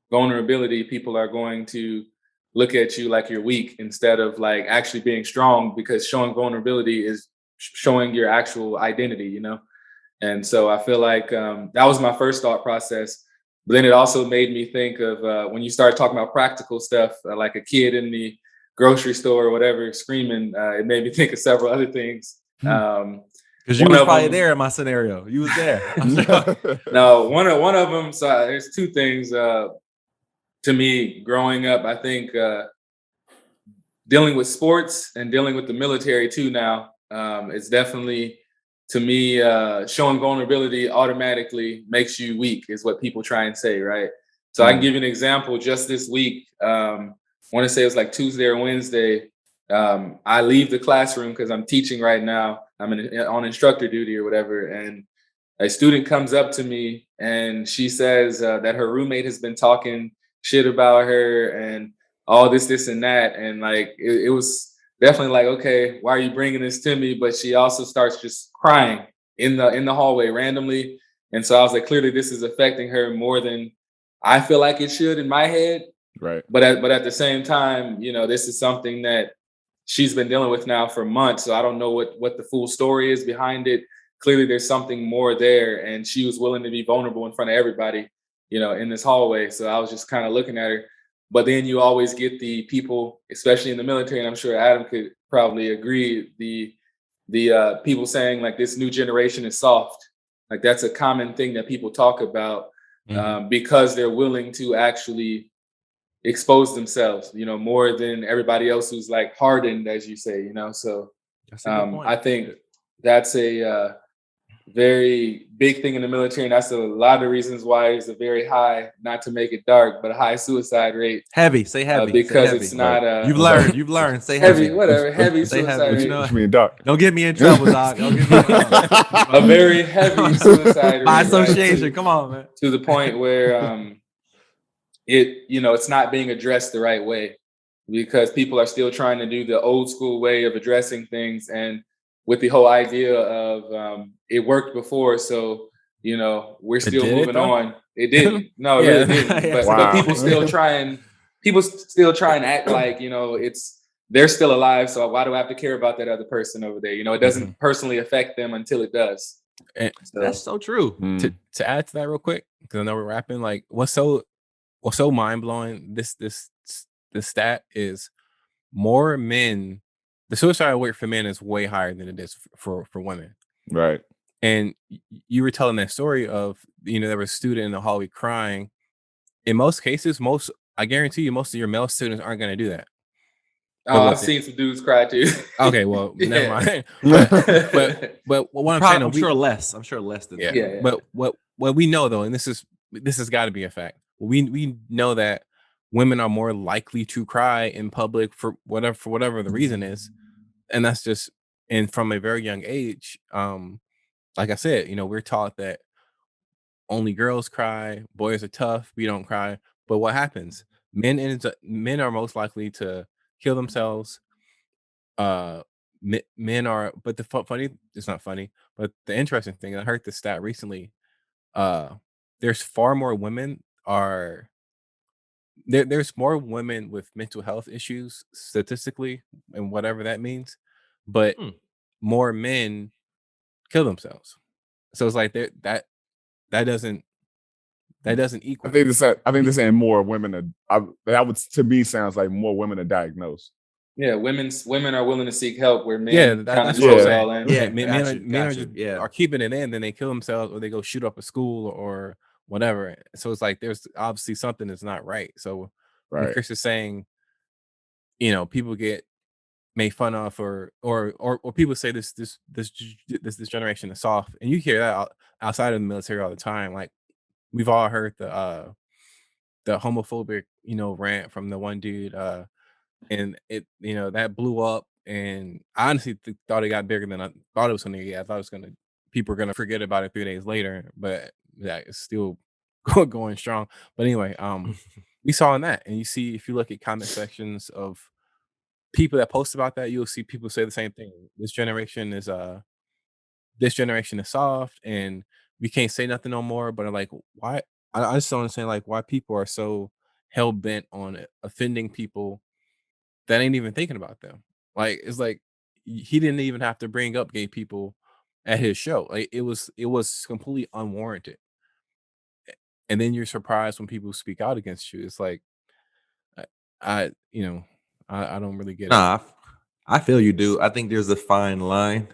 vulnerability, people are going to look at you like you're weak instead of like actually being strong, because showing vulnerability is showing your actual identity, And so I feel like that was my first thought process. But then it also made me think of when you start talking about practical stuff, like a kid in the grocery store or whatever screaming, it made me think of several other things. Because you were probably there in my scenario. You was there. No, one of them. So there's two things. To me, growing up, I think dealing with sports and dealing with the military too now, it's definitely, to me, showing vulnerability automatically makes you weak, is what people try and say, right? So I can give you an example. Just this week, I want to say it was like Tuesday or Wednesday, I leave the classroom because I'm teaching right now. I'm on instructor duty or whatever. And a student comes up to me and she says that her roommate has been talking shit about her and all this and that. And like, it was definitely like, okay, why are you bringing this to me? But she also starts just crying in the hallway randomly. And so I was like, clearly this is affecting her more than I feel like it should in my head. Right. But at the same time, this is something that she's been dealing with now for months. So I don't know what the full story is behind it. Clearly there's something more there. And she was willing to be vulnerable in front of everybody, in this hallway. So I was just kind of looking at her. But then you always get the people, especially in the military, and I'm sure Adam could probably agree, the people saying like this new generation is soft. Like that's a common thing that people talk about because they're willing to actually expose themselves, you know, more than everybody else who's like hardened, as you say, you know. So I think that's a very big thing in the military, and that's a lot of reasons why there's a very high, not to make it dark, but a high suicide rate. Heavy, say heavy, because say heavy. it's not. You've learned. Say heavy, whatever. Heavy say suicide heavy. rate. You know, Which mean dark. Don't get me in trouble, dog. Don't get me in trouble. A very heavy suicide rate. By association, right? come on, man. To the point where it's not being addressed the right way, because people are still trying to do the old school way of addressing things, and with the whole idea of it worked before, so you know we're still moving on. It didn't. No, it really didn't. But people still try and act like, you know, they're still alive. So why do I have to care about that other person over there? You know, it doesn't personally affect them until it does. And that's so true. To add to that real quick, because I know we're wrapping. Like, what's so mind blowing? This stat is more men. The suicide rate for men is way higher than it is for women. Right. And you were telling that story of, you know, there was a student in the hallway crying. In most cases, I guarantee you, most of your male students aren't going to do that. Oh, I've seen some dudes cry too. Okay, well, never mind. But what I'm saying, I'm sure less than that. Yeah. But what we know though, and this has got to be a fact. We know that women are more likely to cry in public for whatever the reason is, and that's just, and from a very young age. Like I said, you know, we're taught that only girls cry, boys are tough, we don't cry. But what happens? Men are most likely to kill themselves. Men are, but the funny, it's not funny, but the interesting thing, I heard this stat recently. There's far more women there's more women with mental health issues statistically, and whatever that means, but more men kill themselves. So it's like that doesn't equal. I think they're saying more women that would, to me, sounds like more women are diagnosed. Yeah, women are willing to seek help, where men that's all in. Yeah, men are keeping it in, then they kill themselves or they go shoot up a school or whatever. So it's like there's obviously something that's not right. So when Chris is saying, you know, people get made fun of or people say this generation is soft, and you hear that outside of the military all the time. Like, we've all heard the homophobic, you know, rant from the one dude, and it, you know, that blew up, and I honestly thought it got bigger than I thought it was going to get. I thought people were going to forget about it 3 days later, but yeah, it's still going strong. But anyway, we saw in that, and you see, if you look at comment sections of people that post about that, you'll see people say the same thing. This generation is soft, and we can't say nothing no more. But like, why? I just don't understand, like, why people are so hell bent on offending people that ain't even thinking about them. Like, it's like he didn't even have to bring up gay people at his show. Like, it was completely unwarranted. And then you're surprised when people speak out against you. It's like, I don't really get it. I feel you do. I think there's a fine line.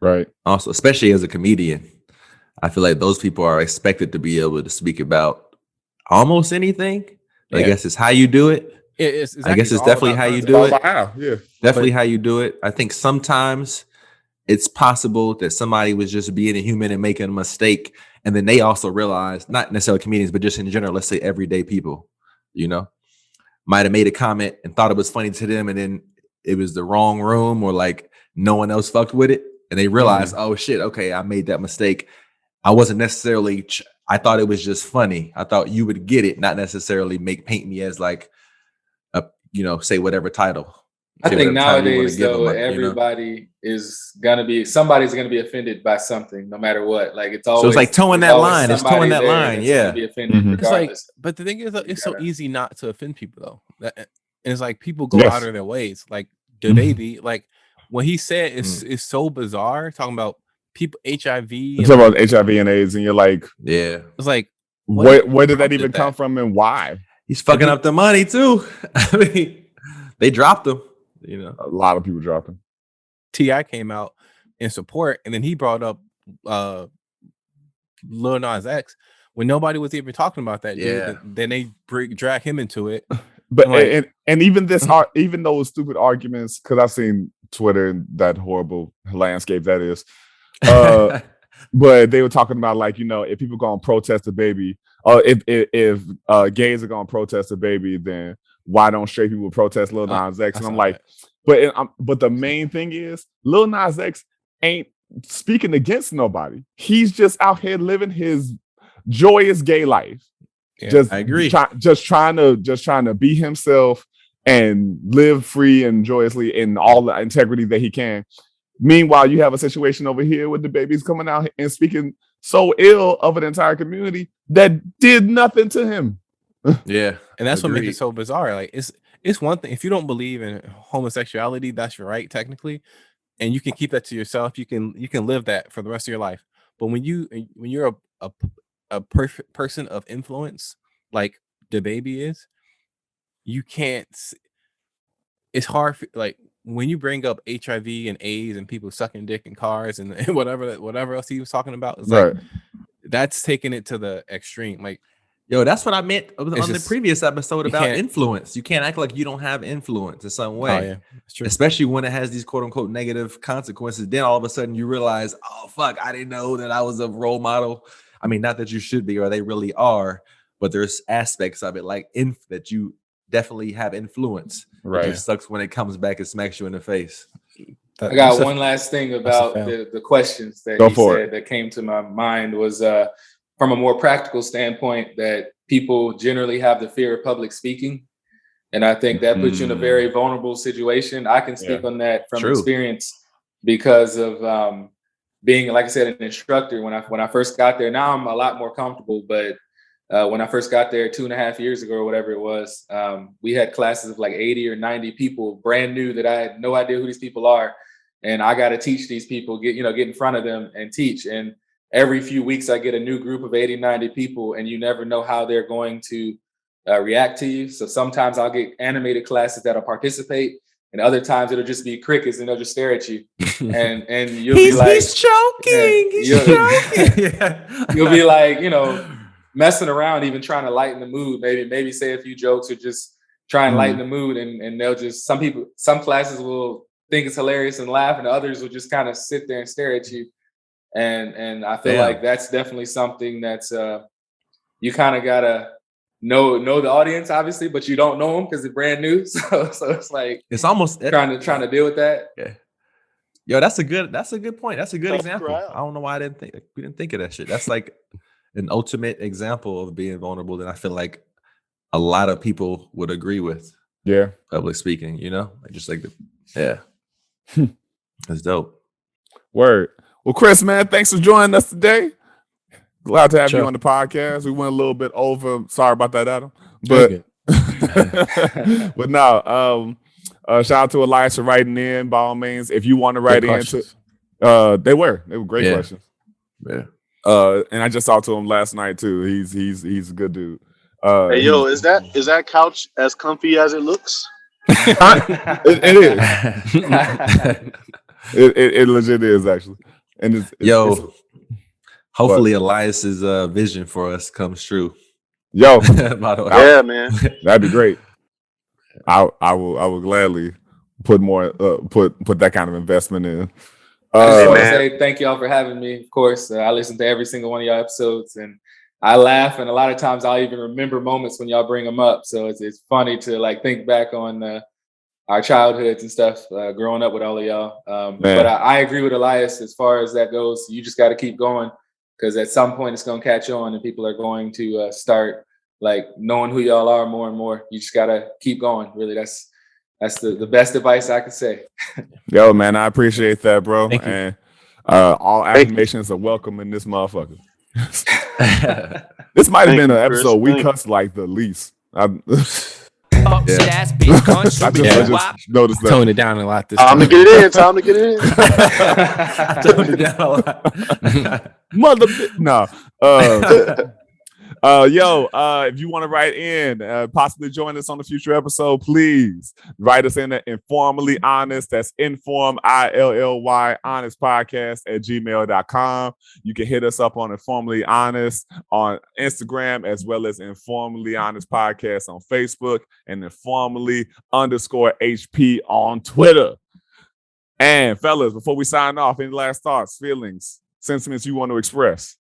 Right. Also, especially as a comedian, I feel like those people are expected to be able to speak about almost anything. I guess it's how you do it. I guess it's definitely how you do it. Definitely how you do it. I think sometimes it's possible that somebody was just being a human and making a mistake, and then they also realize, not necessarily comedians, but just in general, let's say everyday people, you know, might have made a comment and thought it was funny to them, and then it was the wrong room, or like no one else fucked with it, and they realized, oh shit, okay, I made that mistake. I wasn't necessarily, I thought it was just funny. I thought you would get it, not necessarily paint me as like, say whatever title. I think nowadays, though, everybody is gonna be, somebody's gonna be offended by something, no matter what. Like, it's always, so it's like towing that line. It's towing that line, yeah. Be offended regardless. It's like, but the thing is, it's so easy not to offend people, though. And it's like people go out of their ways. Like, do they be like, what he said is so bizarre, talking about people HIV. Talking about HIV and AIDS, and you're like, it's like, where did that even come from, and why? He's fucking up the money too. I mean, they dropped him. You know, a lot of people dropped him. T.I. came out in support, and then he brought up Lil Nas X when nobody was even talking about that dude. Then they drag him into it. But and even even those stupid arguments, because I've seen Twitter and that horrible landscape that is. But they were talking about, like, you know, if people gonna protest the baby, if gays are gonna protest the baby, then why don't straight people protest Lil Nas X? And I'm like, but the main thing is Lil Nas X ain't speaking against nobody. He's just out here living his joyous gay life. Yeah, I agree. Just trying to be himself and live free and joyously in all the integrity that he can. Meanwhile, you have a situation over here with the babies coming out and speaking so ill of an entire community that did nothing to him. Yeah, and that's what makes it so bizarre. Like, it's one thing if you don't believe in homosexuality, that's your right technically, and you can keep that to yourself. You can live that for the rest of your life. But when you're a perfect person of influence, like the baby is, you can't. It's hard for, like, when you bring up HIV and AIDS and people sucking dick in cars and whatever else he was talking about, it's like that's taking it to the extreme. Like, yo, that's what I meant on the previous episode about influence. You can't act like you don't have influence in some way. Oh, yeah, that's true. Especially when it has these quote unquote negative consequences. Then all of a sudden you realize, oh fuck, I didn't know that I was a role model. I mean, not that you should be or they really are, but there's aspects of it like that you definitely have influence. Right. It just sucks when it comes back and smacks you in the face. I got one last thing about the questions that you said that came to my mind was from a more practical standpoint, that people generally have the fear of public speaking. And I think that puts you in a very vulnerable situation. I can speak on that from experience because of being, like I said, an instructor. When I first got there, now I'm a lot more comfortable, but when I first got there 2.5 years ago or whatever it was, we had classes of like 80 or 90 people, brand new, that I had no idea who these people are. And I got to teach these people, get in front of them and teach. And every few weeks I get a new group of 80, 90 people, and you never know how they're going to react to you. So sometimes I'll get animated classes that'll participate, and other times it'll just be crickets and they'll just stare at you. And you'll be like, he's choking. You'll be like, messing around, even trying to lighten the mood, maybe say a few jokes or just try and lighten the mood. And they'll just, some classes will think it's hilarious and laugh, and others will just kind of sit there and stare at you. And I feel like that's definitely something that's you kind of gotta know the audience, obviously, but you don't know them because they're brand new. So it's like it's almost trying to deal with that. Yeah. Yo, that's a good point. That's a good example. I don't know why we didn't think of that shit. That's like an ultimate example of being vulnerable that I feel like a lot of people would agree with. Yeah. Public speaking, that's dope. Word. Well, Chris, man, thanks for joining us today. Glad to have you on the podcast. We went a little bit over. Sorry about that, Adam. But but no, shout out to Elias for writing in. By all means, if you want to write in, they were great questions. Yeah. And I just talked to him last night too. He's a good dude. Hey, yo, is that couch as comfy as it looks? It is. It legit is, actually. And it's hopefully Elias's vision for us comes true. Yo, yeah, man, that'd be great. I will gladly put more put that kind of investment in. I just want to say thank y'all for having me. Of course, I listen to every single one of y'all episodes, and I laugh, and a lot of times I'll even remember moments when y'all bring them up. So it's funny to like think back on our childhoods and stuff, growing up with all of y'all. But I agree with Elias as far as that goes. You just got to keep going, because at some point it's going to catch on, and people are going to start like knowing who y'all are more and more. You just got to keep going. Really, that's the best advice I could say. Yo, man, I appreciate that, bro. And all affirmations are welcome in this motherfucker. This might have been an episode we cussed like the least. I just noticed that. Tone it down a lot this time. Time to get it in. Tone it down a lot. Mother, no. If you want to write in, possibly join us on a future episode, please write us in at InforMILLy Honest. That's InforMILLy Honest Podcast at gmail.com. You can hit us up on InforMILLy Honest on Instagram, as well as InforMILLy Honest Podcast on Facebook, and InforMILLy_HP on Twitter. And fellas, before we sign off, any last thoughts, feelings, sentiments you want to express?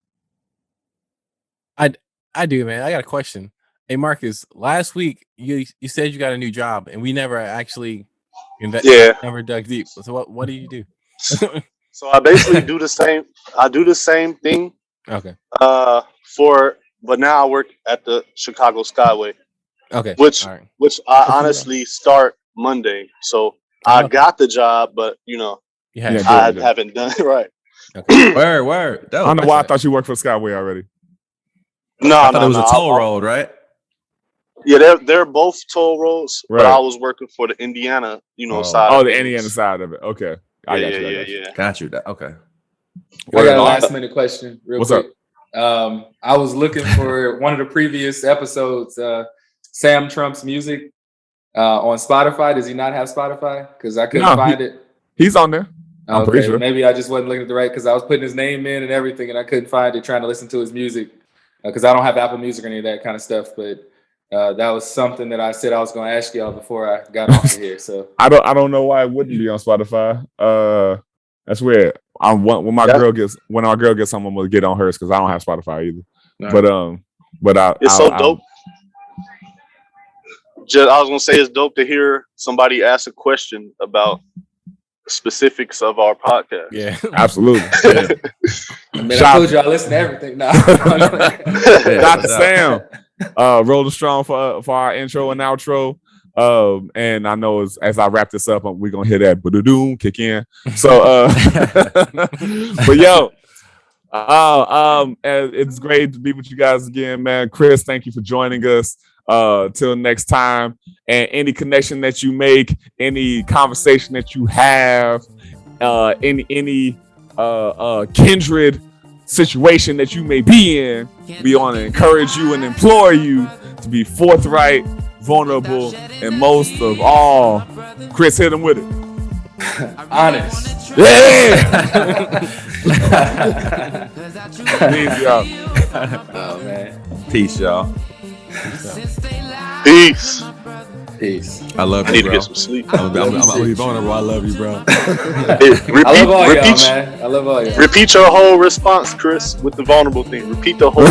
I do, man. I got a question. Hey, Marcus, last week you said you got a new job, and we never actually never dug deep. So what do you do? So I basically do the same. I do the same thing. Okay. But now I work at the Chicago Skyway. Okay. Which I honestly start Monday. So I got the job, but I haven't done it right. Okay. Word. I don't know why I thought you worked for Skyway already. I thought it was a toll road, right? Yeah, they're both toll roads, but I was working for the Indiana, side. Oh, the Indiana side of it. Okay. Yeah. Got you. Okay. I got a last minute question real quick. Up? I was looking for one of the previous episodes, Sam Trump's music on Spotify. Does he not have Spotify? Because I couldn't find it. He's on there. I'm pretty sure. Maybe I just wasn't looking at the right, because I was putting his name in and everything, and I couldn't find it trying to listen to his music. Because I don't have Apple Music or any of that kind of stuff, but that was something that I said I was going to ask y'all before I got off of here. So I don't know why it wouldn't be on Spotify. That's weird. When our girl gets something, I'm gonna get on hers because I don't have Spotify either. No. But it's so dope. I was gonna say it's dope to hear somebody ask a question about specifics of our podcast. Yeah, absolutely. Yeah. I told you I listen to everything now. Dr. Sam, rolling strong for our intro and outro. And I know as I wrap this up, we're gonna hear that ba-da-doom kick in. So but it's great to be with you guys again, man. Chris, thank you for joining us. Till next time, and any connection that you make, any conversation that you have, any kindred situation that you may be in, we want to encourage you and implore you to be forthright, vulnerable, and most of all, Chris, hit him with it. Honest. Yeah. Peace, y'all. Oh man. Peace, y'all. Peace. I love you, I need bro. to get some sleep. I'm gonna be vulnerable. I love you, bro. I love all y'all, man. I love all y'all. Repeat your whole response, Chris, with the vulnerable thing. Repeat the whole.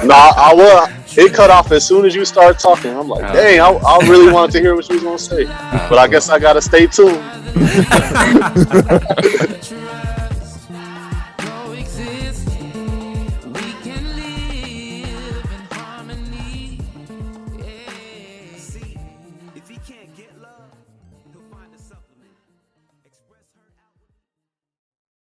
No, I will. It cut off as soon as you start talking. I'm like, dang, I really wanted to hear what you was gonna say, but I guess I gotta stay tuned.